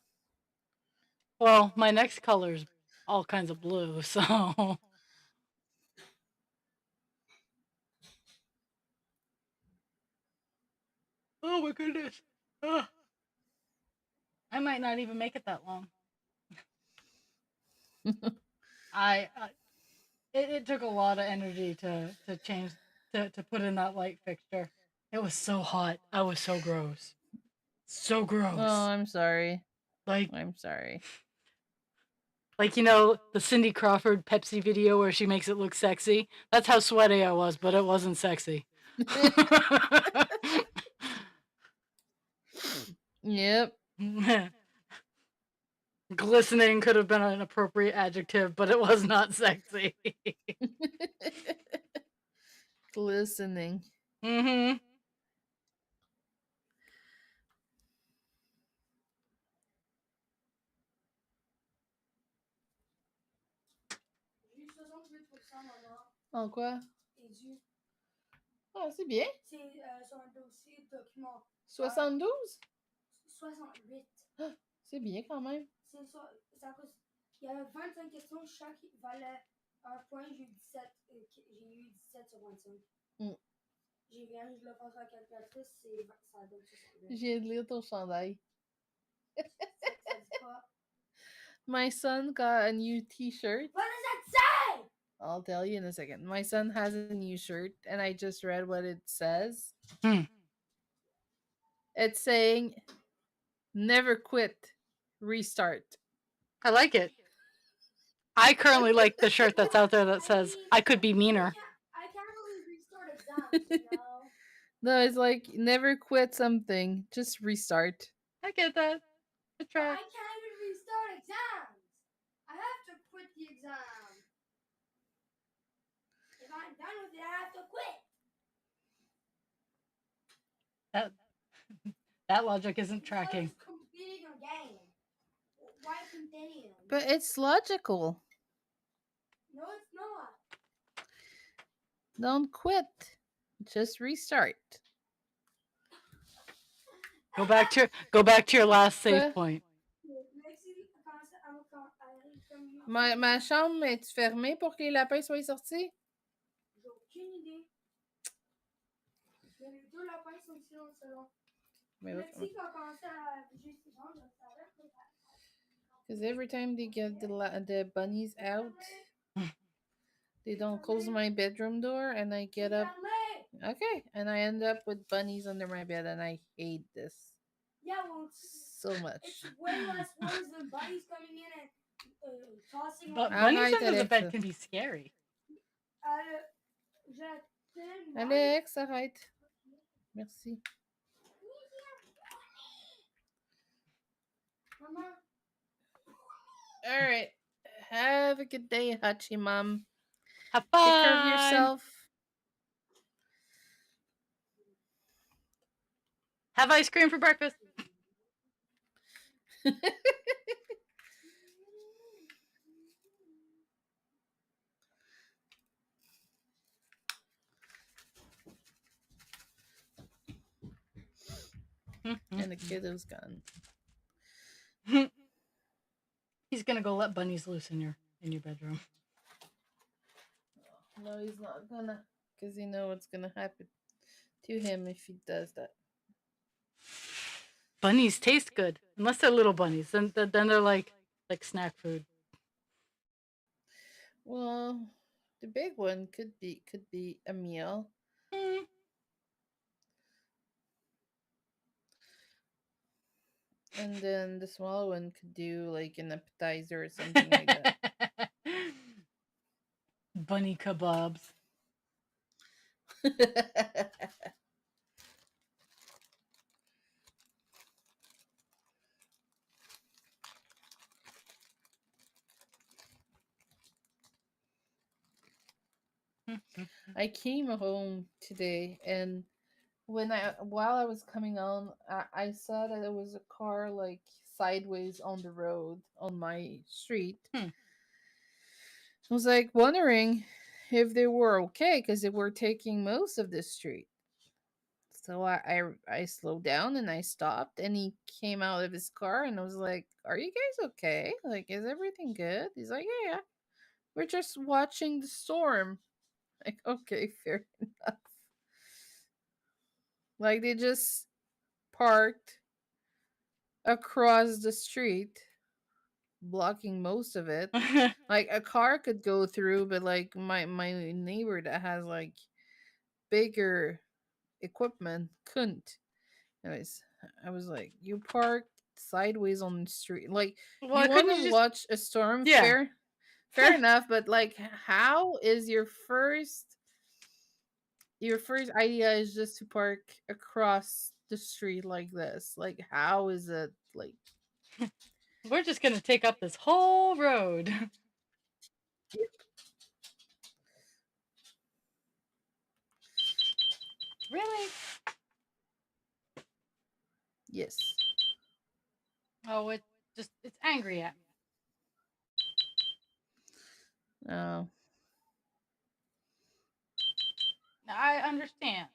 Well, my next color's all kinds of blue, so. Oh my goodness. Ugh. I might not even make it that long. It took a lot of energy to change to put in that light fixture. It was so hot. I was so gross. So gross. Oh, I'm sorry. I'm sorry. Like, the Cindy Crawford Pepsi video where she makes it look sexy. That's how sweaty I was, but it wasn't sexy. Yep. Glistening could have been an appropriate adjective, but it was not sexy. Glistening. Mm-hmm. En quoi? Ah, c'est bien. C'est sur un dossier document. 72? 68. C'est bien quand même. C'est ça. Il y avait 25 questions, chaque valait un point. J'ai eu 17. J'ai eu 17 sur 25. J'ai rien, je le passe à la calculatrice, ça donne 68. J'ai de lire ton chandail. Ça dit quoi? My son got a new t-shirt. What does that say? I'll tell you in a second. My son has a new shirt, and I just read what it says. It's saying, never quit, restart. I like it. I currently like the shirt that's out there that says, I could be meaner. I can't really restart exams, you know? No, it's like, never quit something, just restart. I get that. I try. I can't even restart exams. I have to quit the exam. If I'm done with it, I have to quit. That logic isn't tracking. Completing a game. Why continue? But it's logical. No, it's not. Don't quit. Just restart. Go back to your last save point. Ma chambre est fermée pour que les lapins soient sortis? J'ai aucune idée. Mais les deux lapins sont ici dans le salon. Lexi, quand on commençait à bouger ses jambes, ça a l'air que because every time they get the bunnies out, they don't close my bedroom door, and I get up. Okay, and I end up with bunnies under my bed, and I hate this. Yeah, well, so much. It's way less worse than bunnies coming in and tossing. But bunnies under the bed can be scary. Alex, arrête. Merci. Mama. All right. Have a good day, Hachi Mom. Have fun. Take care of yourself. Have ice cream for breakfast. And the kiddo's gone. He's gonna go let bunnies loose in your bedroom. No, he's not gonna, because you know what's gonna happen to him if he does that. Bunnies taste good, unless they're little bunnies. Then they're like snack food. Well, the big one could be a meal. And then the small one could do like an appetizer or something like that. Bunny kebabs. I came home today, and while I was coming on, I saw that there was a car like sideways on the road on my street. I was like wondering if they were okay, because they were taking most of the street. So I slowed down and I stopped, and he came out of his car, and I was like, "Are you guys okay? Like, is everything good?" He's like, "Yeah, we're just watching the storm." Like, okay, fair enough. Like, they just parked across the street, blocking most of it. Like, a car could go through, but like my neighbor that has like bigger equipment couldn't. Anyways, I was like, you parked sideways on the street. Like, well, you want to watch a storm? Yeah. Fair enough, but like, how is your first idea is just to park across the street like this? Like, how is it like? We're just gonna take up this whole road. Really? Yes. Oh, it's angry at me. Oh. I understand.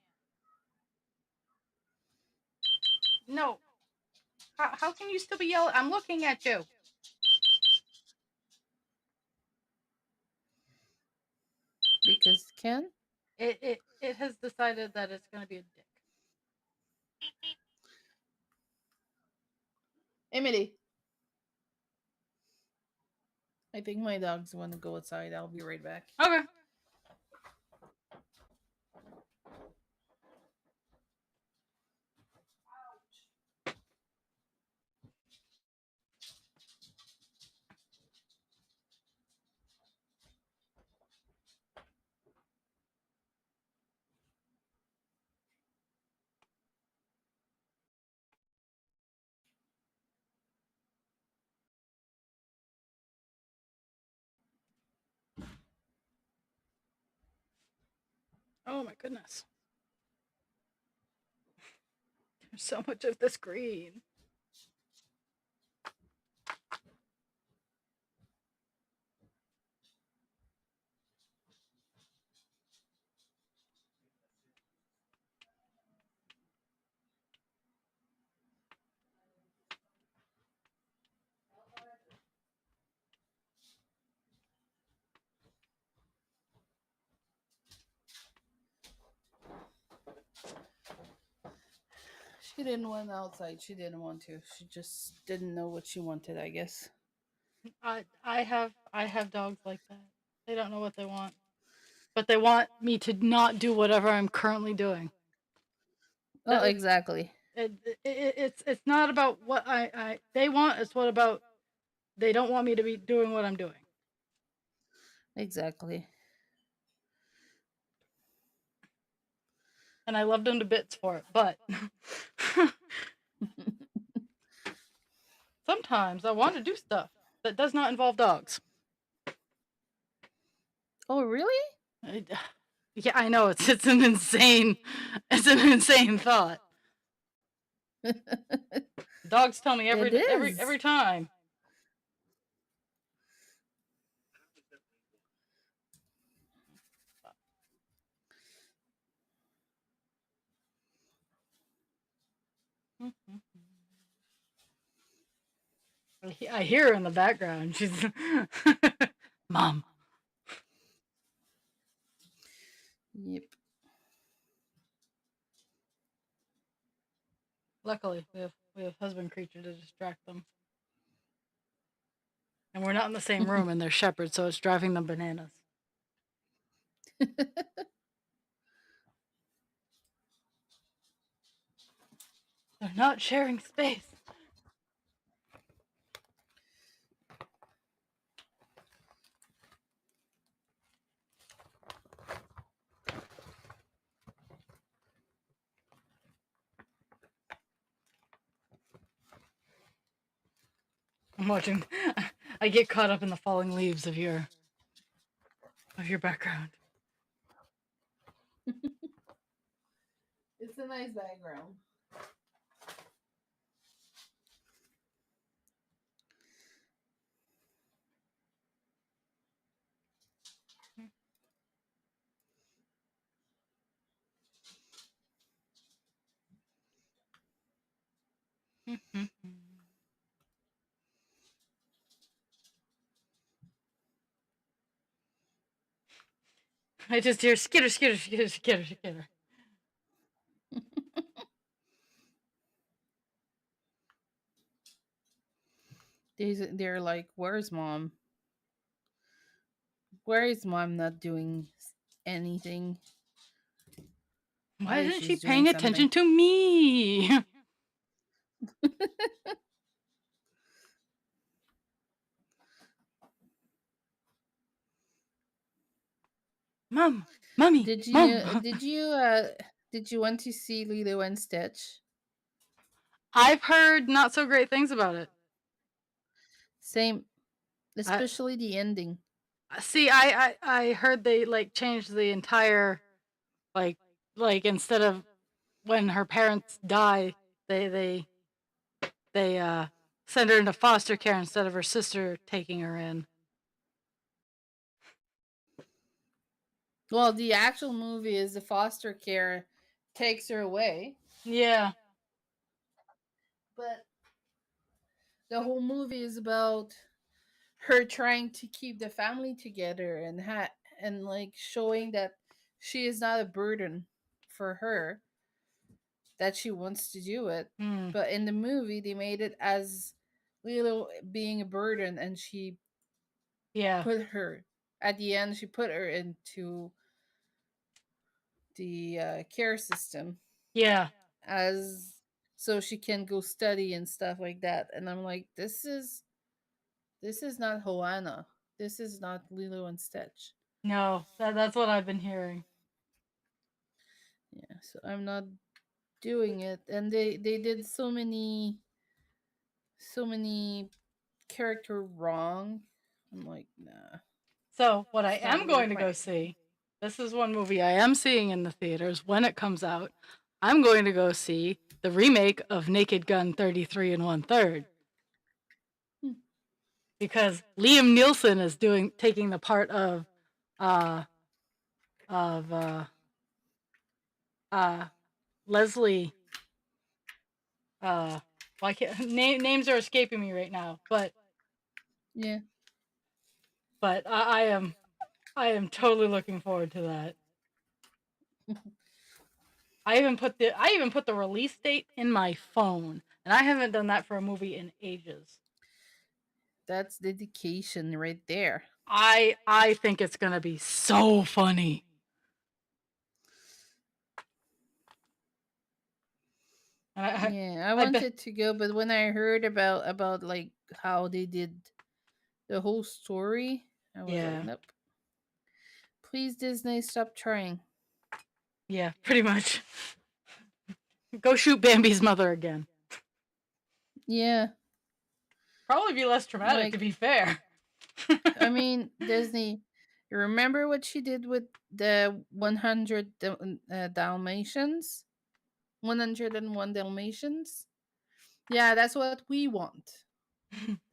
No. How can you still be yelling? I'm looking at you. Because Ken? It has decided that it's gonna be a dick. Emily. I think my dogs want to go outside. I'll be right back. Okay. Oh my goodness. There's so much of this green. She didn't want outside. She didn't want to. She just didn't know what she wanted, I guess. I have dogs like that. They don't know what they want, but they want me to not do whatever I'm currently doing. Oh, exactly. It's not about what they want. It's what about they don't want me to be doing what I'm doing. Exactly. And I loved them to bits for it, but sometimes I want to do stuff that does not involve dogs. Oh, really? Yeah, I know it's an insane thought. Dogs tell me every time. I hear her in the background. She's Mom. Yep. Luckily, we have husband creature to distract them. And we're not in the same room, and they're shepherds, so it's driving them bananas. They're not sharing space. I'm watching. I get caught up in the falling leaves of your background. It's a nice background. I just hear skitter, skitter, skitter, skitter, skitter. They're like, where's mom? Where is mom not doing anything? Why isn't she paying attention to me? Mommy. Did you Mom. did you want to see Lilo and Stitch? I've heard not so great things about it. Same, especially the ending. See, I heard they like changed the entire like instead of when her parents die, they send her into foster care instead of her sister taking her in. Well, the actual movie is the foster care takes her away. Yeah. But the whole movie is about her trying to keep the family together and like showing that she is not a burden for her, that she wants to do it. But in the movie they made it as Lilo being a burden, and she put her at the end, she put her into the care system. Yeah. As so she can go study and stuff like that. And I'm like, this is not Hoana. This is not Lilo and Stitch. No, that's what I've been hearing. Yeah, so I'm not doing it. And they did so many character wrong. I'm like, nah. So what I am going to go see, this is one movie I am seeing in the theaters when it comes out. I'm going to go see the remake of Naked Gun 33 1/3. Because Liam Neeson is taking the part of Leslie. Well, names are escaping me right now, but yeah. But I am totally looking forward to that. I even put the release date in my phone, and I haven't done that for a movie in ages. That's dedication right there. I think it's gonna be so funny. I I bet. wanted to go, but when I heard about like how they did the whole story, I was like, Yeah. nope. Please, Disney, stop trying. Yeah, pretty much. Go shoot Bambi's mother again. Yeah. Probably be less traumatic, Like, to be fair. I mean, Disney, you remember what she did with the 100 Dalmatians? 101 Dalmatians? Yeah, that's what we want.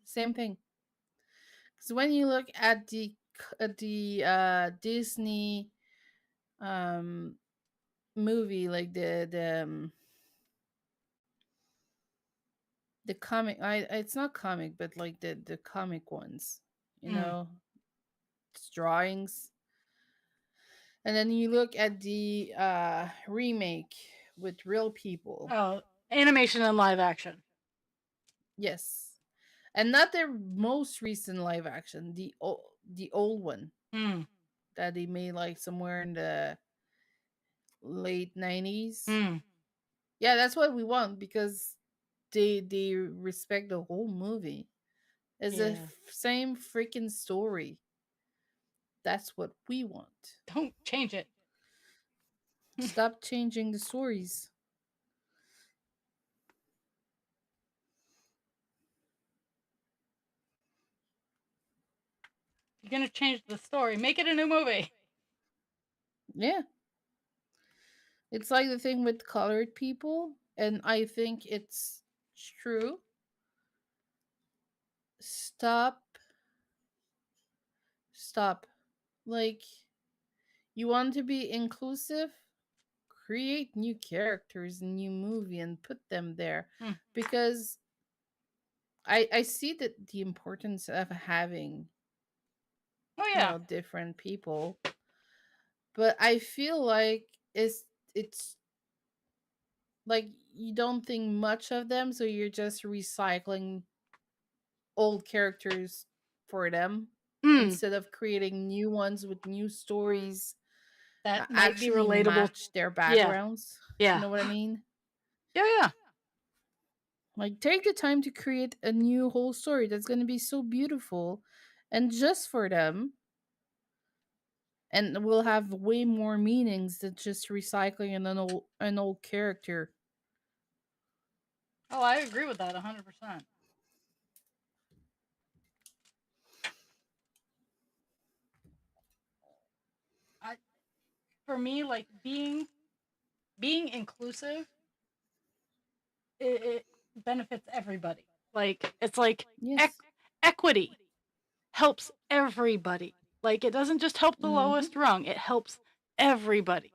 Same thing. Because when you look at the Disney um movie, like the comic, it's not comic, but like the comic ones, you know, it's drawings. And then you look at the remake with real people. Oh, animation and live action. Yes. And not the most recent live action, the old one that they made like somewhere in the late 90s. Yeah, that's what we want because they respect the whole movie. It's the same freaking story. That's what we want. Don't change it. Stop changing the stories. You're gonna change the story. Make it a new movie. Yeah. It's like the thing with colored people, and I think it's true. Stop. Stop. Like, you want to be inclusive? Create new characters, new movie, and put them there. Because I see that the importance of having different people. But I feel like it's like you don't think much of them, so you're just recycling old characters for them instead of creating new ones with new stories that might be actually relatable. match their backgrounds. Yeah. You know what I mean? Yeah. Like, take the time to create a new whole story that's going to be so beautiful and just for them, and will have way more meanings than just recycling an old character. Oh, I agree with that 100%. For me, like being inclusive, it benefits everybody. Like it's like Yes. equity helps everybody. Like it doesn't just help the lowest rung; it helps everybody.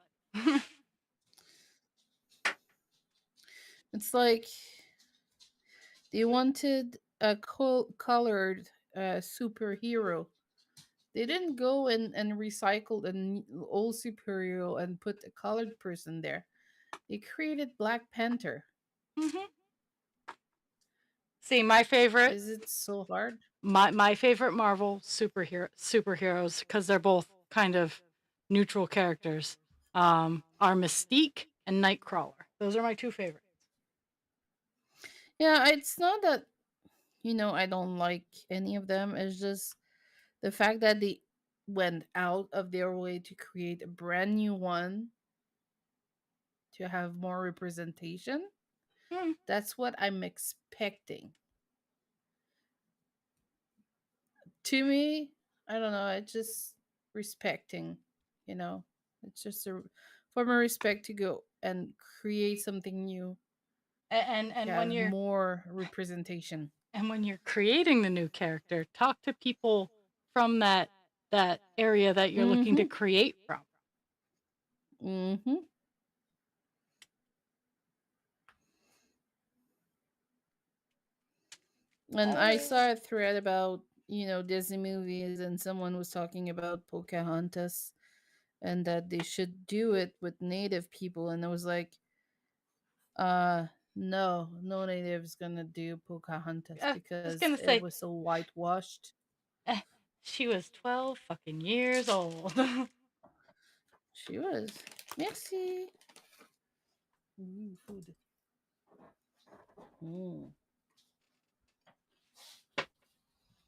It's like they wanted a colored superhero. They didn't go and recycle an old superhero and put a colored person there. They created Black Panther. See, my favorite. Is it so hard? My favorite Marvel superheroes, because they're both kind of neutral characters, are Mystique and Nightcrawler. Those are my two favorites. Yeah, it's not that I don't like any of them. It's just the fact that they went out of their way to create a brand new one to have more representation. That's what I'm expecting. To me, I don't know, it's just respecting, you know. It's just a form of respect to go and create something new And to when have you're more representation. and when you're creating the new character, talk to people from that area that you're looking to create from. And I saw a thread about Disney movies, and someone was talking about Pocahontas and that they should do it with native people. And I was like, no native's gonna do Pocahontas I was because gonna it say, was so whitewashed. eh, she was 12 fucking years old. She was. Merci. Ooh, food. Mm.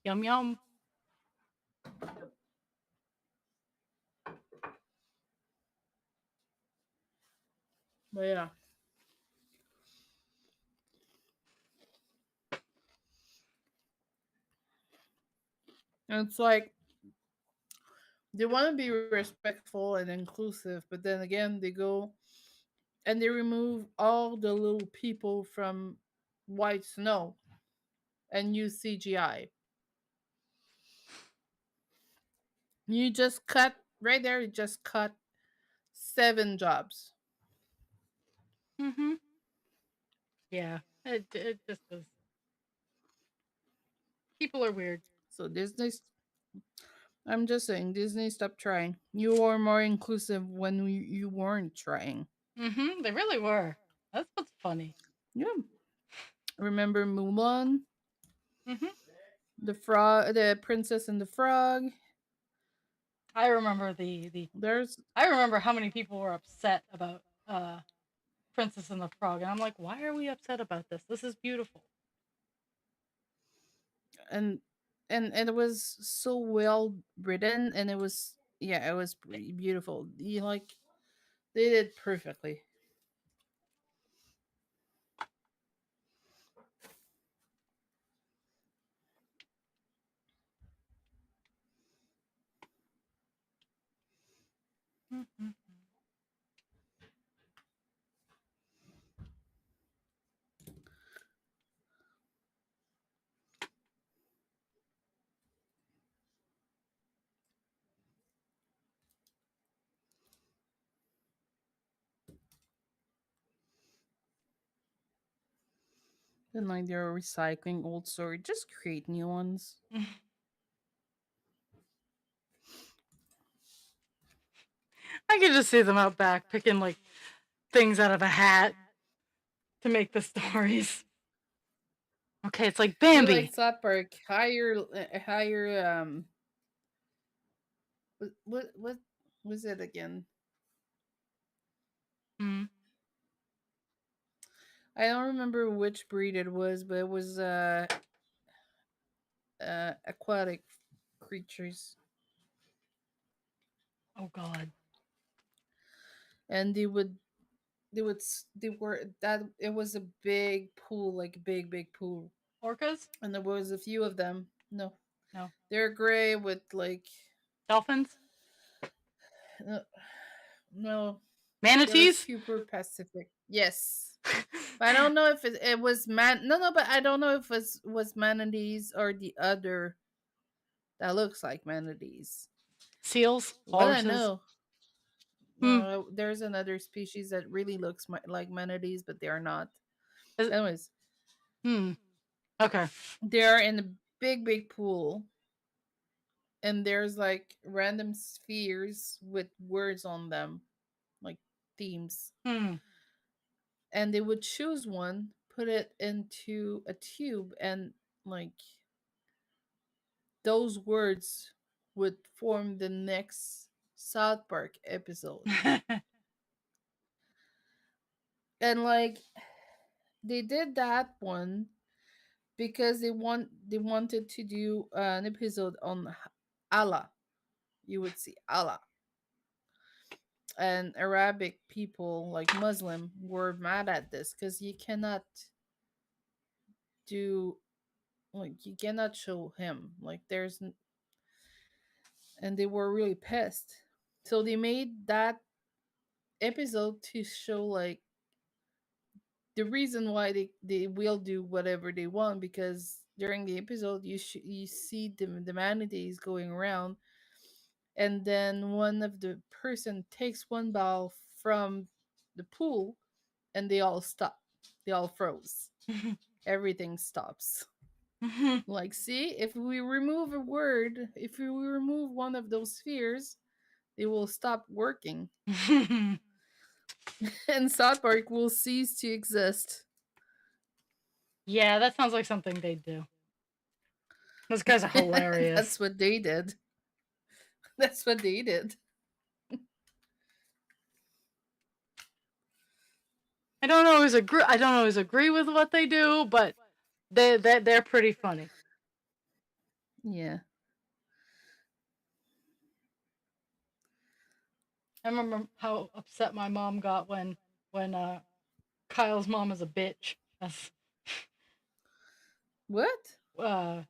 Yum yum. But yeah. And it's like they want to be respectful and inclusive, but then again, they go and they remove all the little people from white snow and use CGI. You just cut right there. You just cut 7 jobs. Mm-hmm. Yeah, it just is. People are weird. So Disney, I'm just saying, Disney, stop trying. You were more inclusive when you weren't trying. Mm-hmm. They really were. That's what's funny. Yeah. Remember Mulan, Mm-hmm. the frog, the Princess and the Frog. I remember the. There's I remember how many people were upset about Princess and the Frog, and I'm like, why are we upset about this? This is beautiful. and and it was so well written, and it was, yeah, it was beautiful. You like, they did perfectly. Mm-hmm. And like they're recycling old story, just create new ones. I could just see them out back picking like things out of a hat to make the stories. Okay, it's like Be Bambi. like South Park, hire what was it again? Mm. I don't remember which breed it was, but it was aquatic creatures, Oh God. and they were that it was a big pool, like big pool, Orcas? and there was a few of them. No, No. they're gray with like Dolphins? uh, no, they're Manatees? super Pacific. Yes, but I don't know if it was man. No, but I don't know if it was manatees or the other that looks like manatees. Seals? What I Walruses? know, Hmm. no, there's another species that really looks like manatees, but they are not. Is it- Anyways, hmm. Okay. they are in a big pool, and there's like random spheres with words on them, like themes. Hmm. And they would choose one, put it into a tube, and like those words would form the next South Park episode. And like they did that one because they wanted to do an episode on Allah. You would see Allah. And Arabic people, like Muslim, were mad at this because you cannot do, like, you cannot show him, like and they were really pissed. So they made that episode to show like the reason why they will do whatever they want, because during the episode you see the manatees going around, and then one of the person takes one ball from the pool, and they all stop, they all froze, everything stops. Like, see, if we remove a word, if we remove one of those spheres, it will stop working. And South Park will cease to exist. Yeah, that sounds like something they'd do. Those guys are hilarious. That's what they did. That's what they did. I don't always agree with what they do, but they're pretty funny. Yeah. I remember how upset my mom got when Kyle's mom is a bitch. That's What? Kyle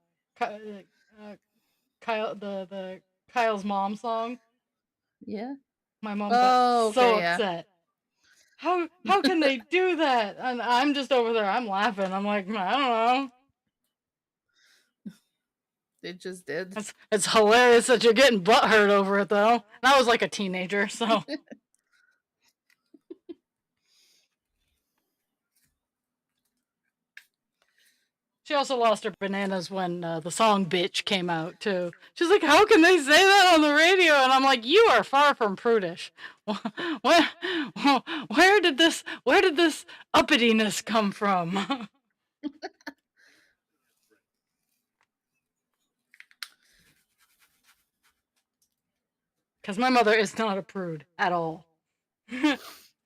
the Kyle's mom song. Yeah. My mom got so upset. How can they do that? And I'm just over there. I'm laughing. I'm like, I don't know. They just did. It's hilarious that you're getting butthurt over it, though. And I was like a teenager, so. She also lost her bananas when the song "Bitch" came out too. She's like, "How can they say that on the radio?" And I'm like, "You are far from prudish. Where did this uppityness come from?" Because my mother is not a prude at all.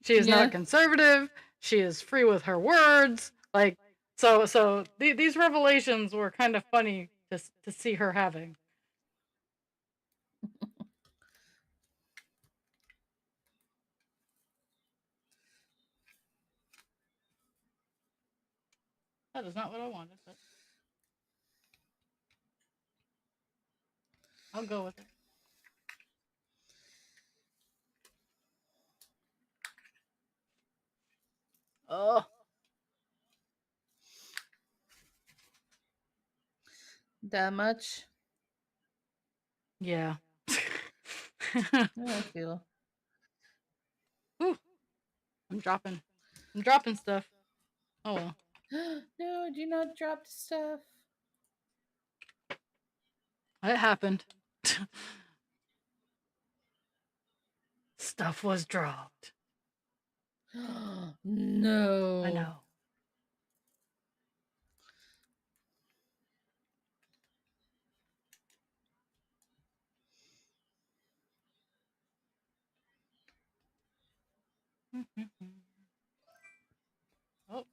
She is not conservative. She is free with her words. Like, so these revelations were kind of funny to see her having. That is not what I wanted, but I'll go with it. Oh. That much? Yeah. I feel. Ooh. I'm dropping stuff. Oh well. No, do not drop the stuff. It happened. Stuff was dropped. No. I know. Oh.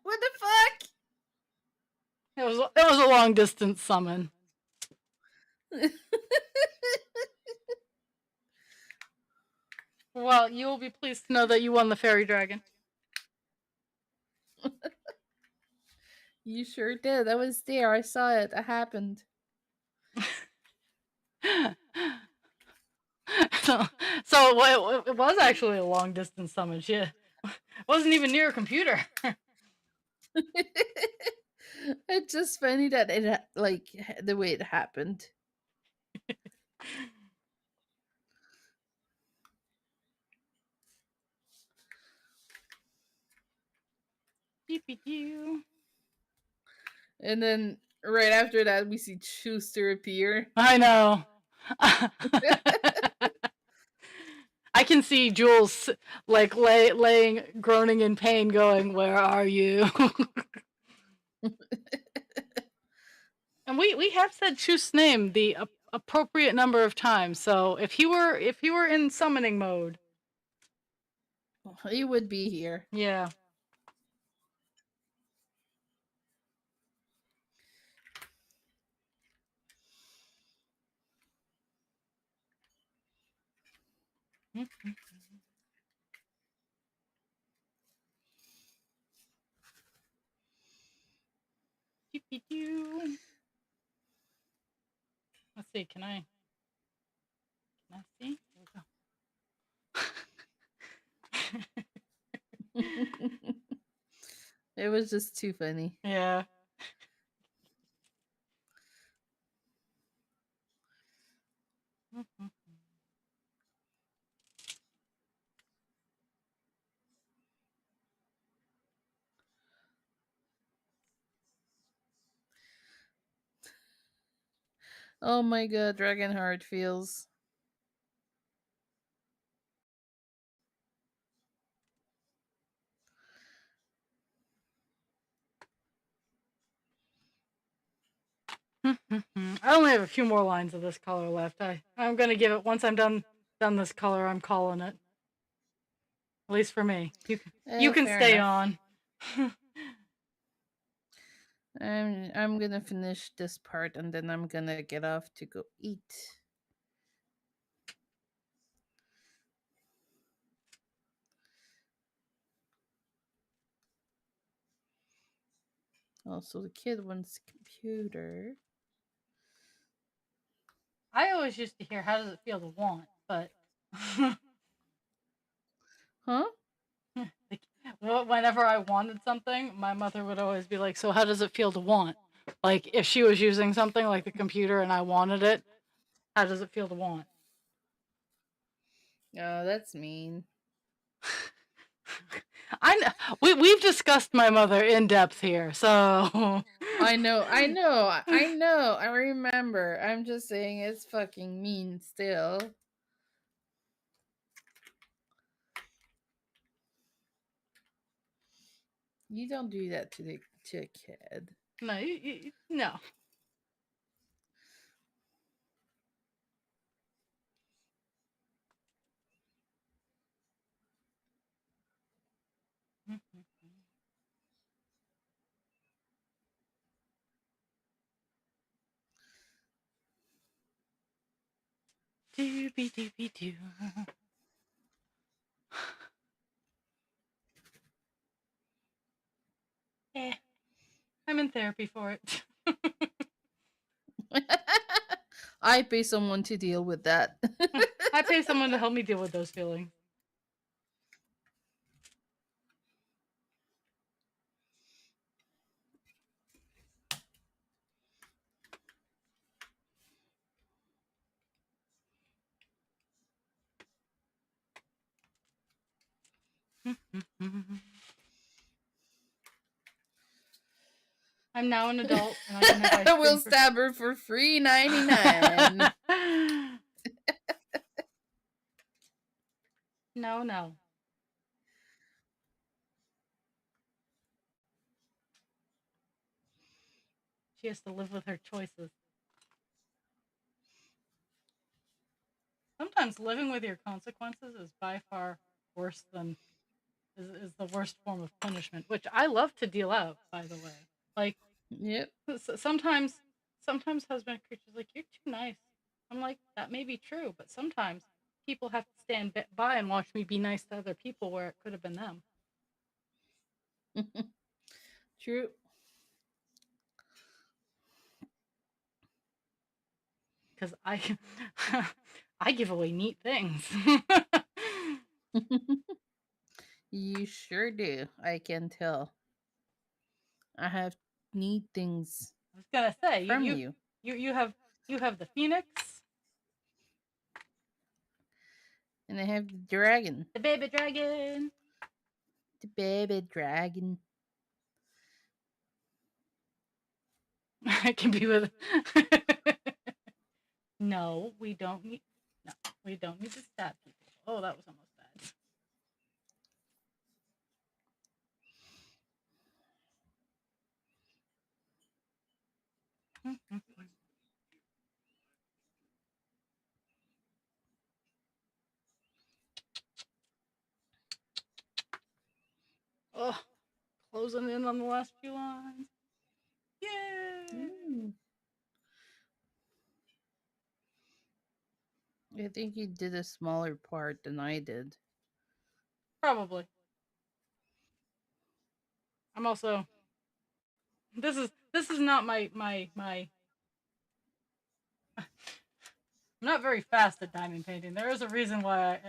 What the fuck? It was a long distance summon. Well, you will be pleased to know that you won the fairy dragon. You sure did. I was there. I saw it. It happened. So it was actually a long distance summon. She wasn't even near a computer. It's just funny that it like the way it happened. And then right after that, we see Schuster appear. I know. I can see Jules like laying, groaning in pain, going, "Where are you?" And we have said Chust's name the appropriate number of times. So if he were in summoning mode, he would be here. Yeah. Let's see. Can I see? There we go. It was just too funny. Yeah. Oh my god, Dragonheart feels. I only have a few more lines of this color left. I'm gonna give it once I'm done this color. I'm calling it. At least for me. You can stay enough. on. I'm gonna finish this part and then I'm gonna get off to go eat. Also, the kid wants a computer. I always used to hear, how does it feel to want? But huh? Whenever I wanted something, my mother would always be like, so how does it feel to want? Like, if she was using something like the computer and I wanted it, how does it feel to want? Oh, that's mean. We've discussed my mother in depth here, so I know. I remember. I'm just saying it's fucking mean still. You don't do that to a kid. No, no. Doobie doobie doo. I'm in therapy for it. I pay someone to deal with that. I pay someone to help me deal with those feelings. I'm now an adult, and I can have ice cream. We'll stab her for $3.99. No. She has to live with her choices. Sometimes living with your consequences is by far worse than is the worst form of punishment, which I love to deal out, by the way. Like, yep. Sometimes husband creatures like, you're too nice. I'm like, that may be true, but sometimes people have to stand by and watch me be nice to other people where it could have been them. True. Because I give away neat things. You sure do. I can tell. I have neat things. I was gonna say, from you have the phoenix, and I have the dragon. the baby dragon. The baby dragon. I can be with. No, we don't need. No, we don't need to stab people. Oh, that was almost bad. Oh, closing in on the last few lines. Yay! I think you did a smaller part than I did. Probably. I'm also. This is not my. I'm not very fast at diamond painting. There is a reason why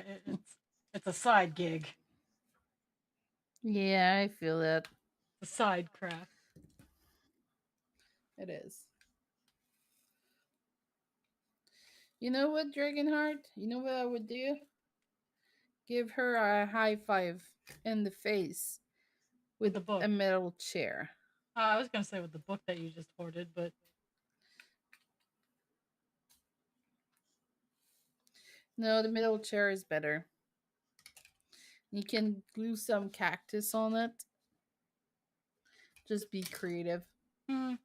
it's a side gig. Yeah, I feel that. A side craft. It is. You know what, Dragonheart? You know what I would do? Give her a high five in the face with the book. A metal chair. I was gonna say with the book that you just hoarded, but No, the middle chair is better. You can glue some cactus on it. Just be creative. Hmm.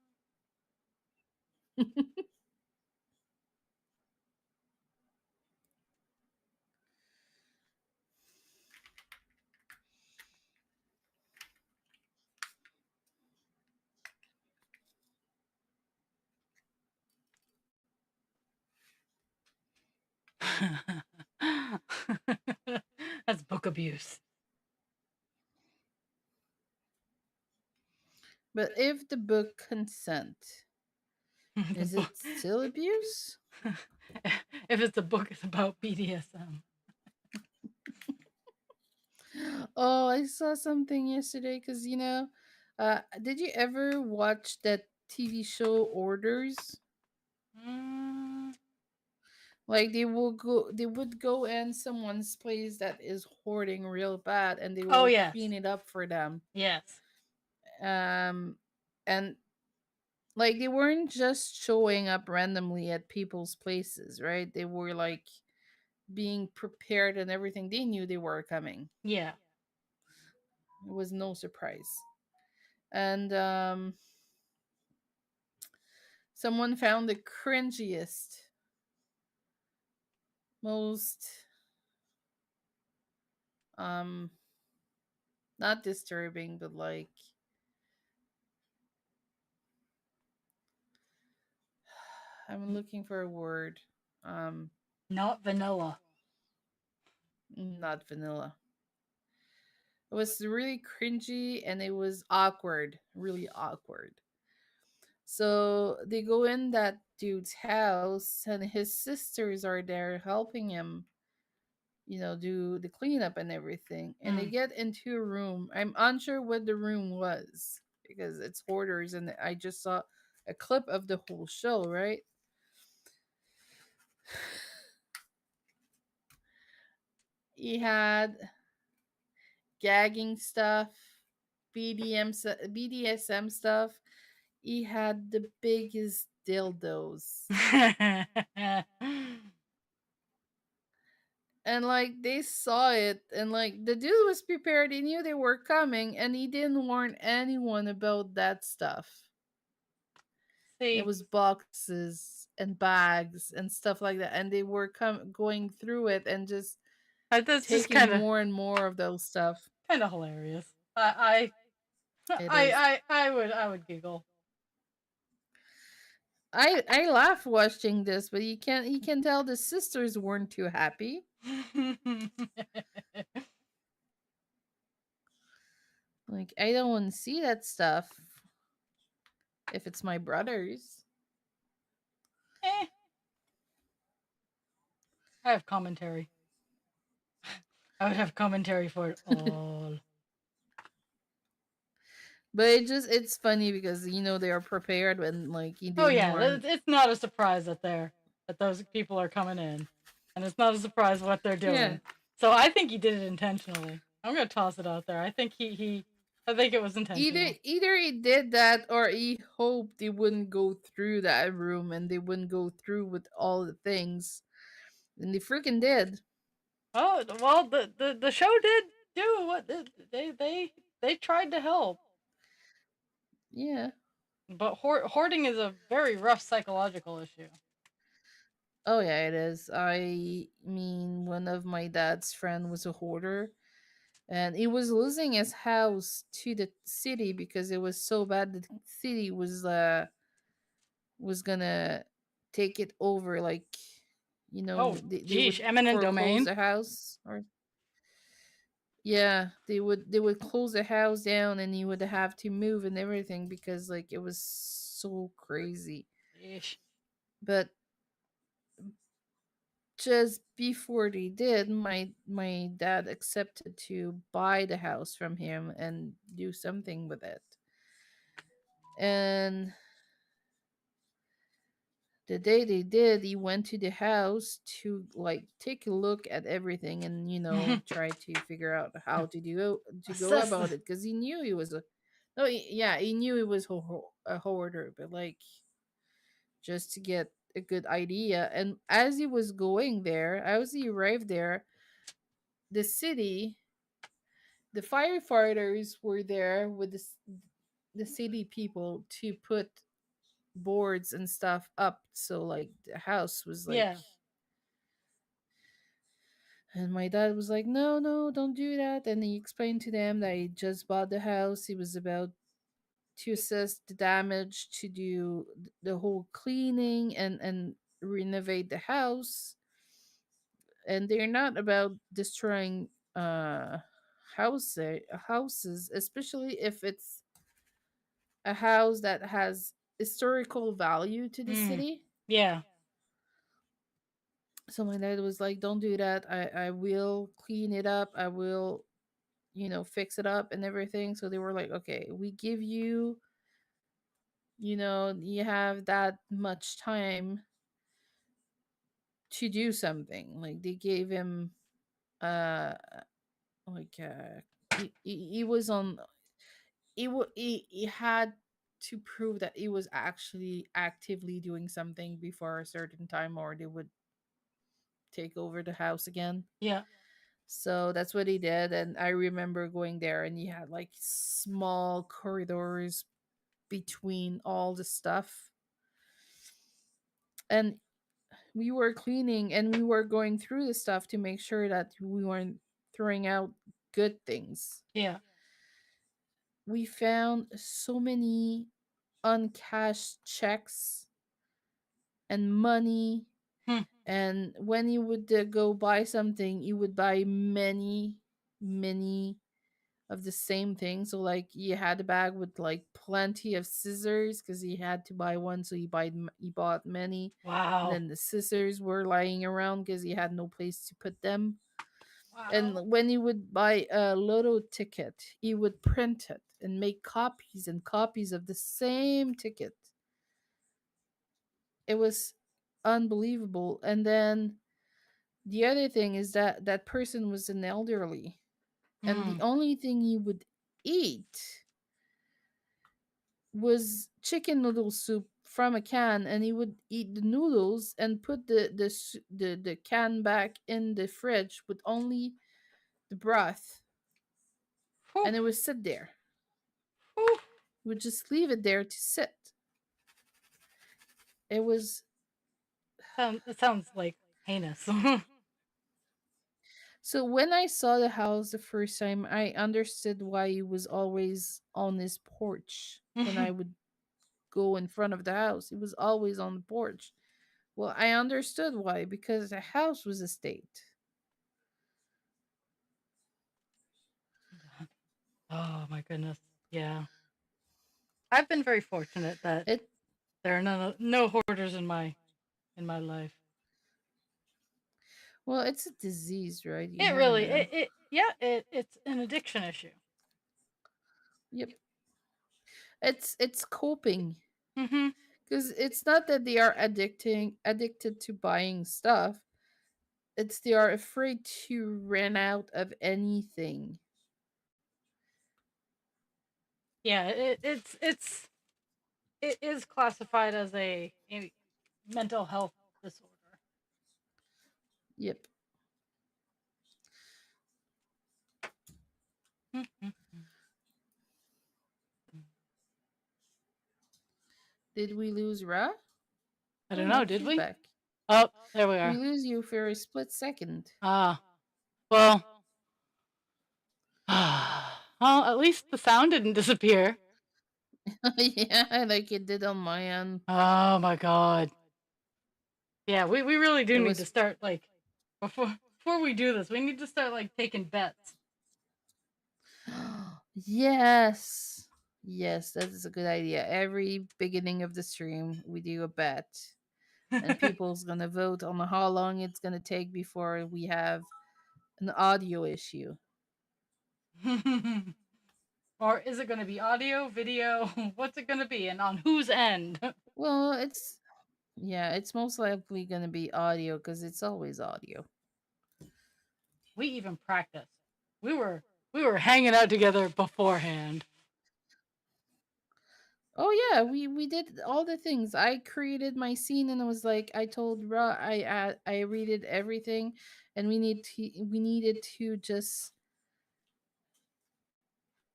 That's book abuse. But if the book consent, The is book. it still abuse? If it's a book, it's about BDSM. Oh, I saw something yesterday because did you ever watch that TV show Orders? Mm. Like they would go in someone's place that is hoarding real bad, and they Oh will yes, clean it up for them. yes. Um, and like they weren't just showing up randomly at people's places, right? They were like being prepared and everything. They knew they were coming. Yeah. It was no surprise. And someone found the cringiest, most um not disturbing, but like I'm looking for a word. Um Not vanilla. Not vanilla. It was really cringy and it was awkward, really awkward. So they go in that dude's house and his sisters are there helping him, do the cleanup and everything. And they Mm. get into a room. I'm unsure what the room was because it's hoarders and I just saw a clip of the whole show, right? He had gagging stuff, BDSM stuff. He had the biggest dildos. And like they saw it, and like the dude was prepared. He knew they were coming, and he didn't warn anyone about that stuff. It See, was boxes and bags and stuff like that, and they were going through it and just that's just taking more and more of those stuff. kind of hilarious. I It is. I would giggle. I laugh watching this, but you can tell the sisters weren't too happy. Like I don't want to see that stuff if it's my brothers. Eh, I have commentary. I would have commentary for it all. But it's funny because they are prepared when like you Oh didn't yeah, warn. it's not a surprise that those people are coming in, and it's not a surprise what they're doing. Yeah. So I think he did it intentionally. I'm gonna toss it out there. I think I think it was intentional. Either he did that or he hoped they wouldn't go through that room and they wouldn't go through with all the things. And they freaking did. Oh well, the show did do what they tried to help. Yeah. But hoarding is a very rough psychological issue. Oh yeah, it is. I mean, one of my dad's friend was a hoarder, and he was losing his house to the city because it was so bad. The city was gonna take it over, like Oh, they geesh, would eminent foreclose domain. the house, or yeah, they would close the house down and you would have to move and everything because like it was so crazy. Geesh. But just before they did, my dad accepted to buy the house from him and do something with it. And the day they did, he went to the house to like take a look at everything and try to figure out how to go Assess about it because he knew he was a no he, yeah he knew he was a hoarder, but like just to get a good idea. And as he was going there, as he arrived there, the city, the firefighters were there with the city people to put boards and stuff up, so like the house was like, Yeah. and my dad was like, no, no, don't do that. And he explained to them that he just bought the house. He was about to assess the damage, to do the whole cleaning and renovate the house. And they're not about destroying house houses, especially if it's a house that has historical value to the city. Yeah. So my dad was like, don't do that. I will clean it up. I will, fix it up and everything. So they were like, okay, we give you, you have that much time to do something. Like they gave him, uh, like, he was on, he had to prove that he was actually actively doing something before a certain time, or they would take over the house again. Yeah. So that's what he did. And I remember going there, and he had like small corridors between all the stuff. And we were cleaning and we were going through the stuff to make sure that we weren't throwing out good things. Yeah. We found so many uncashed checks and money. And when you would go buy something, you would buy many, many of the same thing. So like you had a bag with like plenty of scissors because he had to buy one, so he bought many. And Wow. then the scissors were lying around because he had no place to put them. Wow. And when he would buy a lotto ticket, he would print it and make copies and copies of the same ticket. It was unbelievable. And then the other thing is that that person was an elderly, and the only thing he would eat was chicken noodle soup from a can, and he would eat the noodles and put the can back in the fridge with only the broth, Whew. and it would sit there. Whew. He would just leave it there to sit. It was It sounds like heinous. so when I saw the house the first time, I understood why he was always on his porch. When I would go in front of the house, he was always on the porch. Well, I understood why, because the house was a state. Oh my goodness. Yeah. I've been very fortunate that there are no hoarders in my life. Well, it's a disease, right? You It never really know. it's an addiction issue. Yep. It's coping. Mm-hmm. Because it's not that they are addicted to buying stuff. It's they are afraid to run out of anything. Yeah, it is classified as a mental health disorder. Yep. Did we lose Ra? I don't know, No, did she's we? back. Oh, there we are. We lose you for a split second. Well, well, at least the sound didn't disappear. Yeah, like it did on my end. Oh my god. Yeah, we really do need to start, like, before we do this, we need to start, like, taking bets. Yes. Yes, that is a good idea. Every beginning of the stream, we do a bet. And people's going to vote on how long it's going to take before we have an audio issue. Or is it going to be audio, video? What's it going to be? And on whose end? Well, it's most likely going to be audio because it's always audio. We even practiced. We were hanging out together beforehand. Oh yeah, we did all the things. I created my scene, and it was like I told Ra, I redid everything, and we needed to just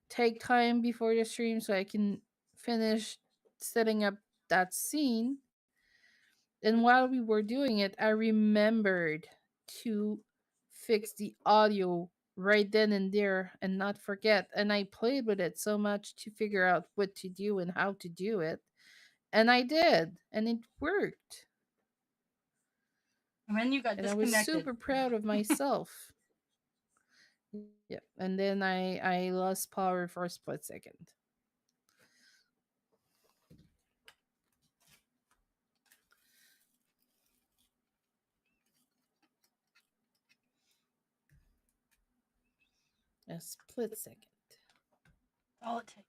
take time before the stream so I can finish setting up that scene. And while we were doing it, I remembered to fix the audio right then and there and not forget. And I played with it so much to figure out what to do and how to do it. And I did, and it worked. And then you got And I was disconnected. super proud of myself. Yep. And then I lost power for a split second. A split second. All it takes.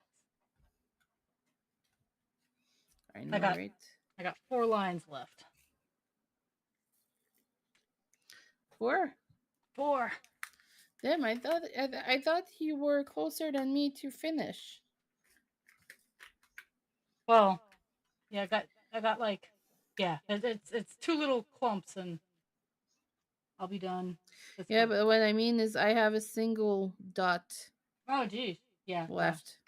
I know, right? I got 4 lines left. 4? 4. Damn, I thought you were closer than me to finish. Well, yeah, I got like, yeah, it's 2 little clumps and I'll be done. Yeah, but what I mean is I have a single dot. Oh, geez. Yeah. Left.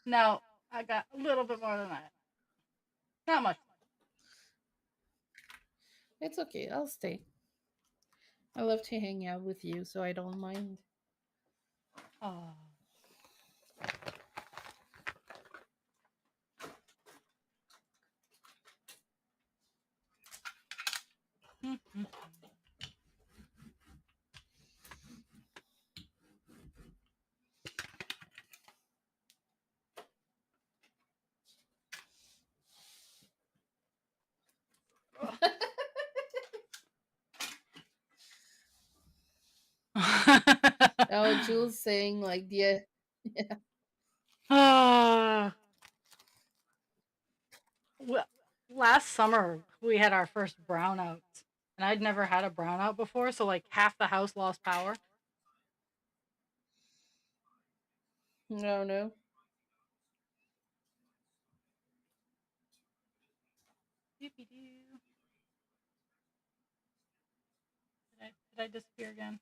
Now, I got a little bit more than that. Not much. It's okay. I'll stay. I love to hang out with you, so I don't mind. Oh. Oh, Jules saying like yeah. Well, last summer we had our first brownouts, and I'd never had a brownout before, so like half the house lost power. No, no. Doopy-doo. Did I disappear again?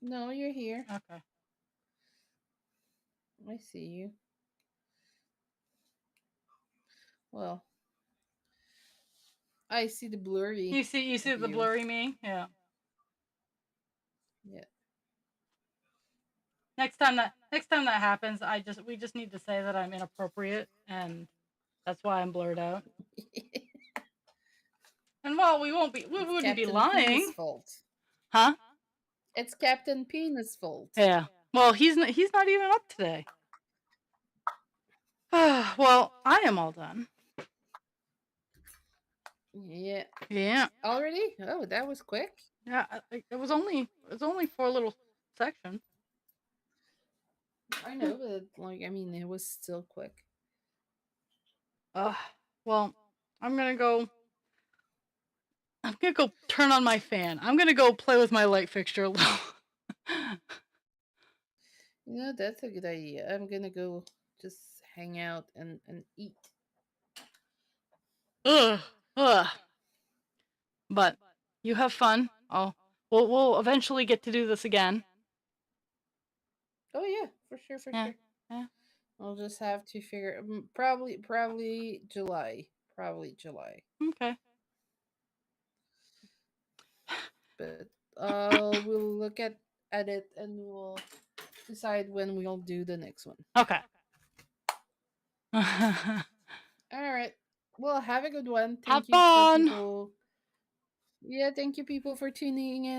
No, you're here. Okay. I see you. Well, I see the blurry. You see the blurry me? Yeah. Yeah. Next time that happens, we just need to say that I'm inappropriate, and that's why I'm blurred out. And well, we wouldn't Captain be lying. Penis fault. Huh? It's Captain Penis fault. Yeah. Well, he's not even up today. Well, I am all done. Yeah. Yeah. Already? Oh, that was quick. Yeah, it was only 4 little sections. I know, but like I mean, it was still quick. Well, I'm gonna go turn on my fan. I'm gonna go play with my light fixture a little. You know, that's a good idea. I'm gonna go just hang out and eat. Ugh. But you have fun. We'll eventually get to do this again. Oh yeah, for sure. Yeah. I'll just have to figure probably July. Probably July. Okay. But we'll look at it and we'll decide when we'll do the next one. Okay. All right. Well, have a good one. Have fun. Yeah, thank you people for tuning in.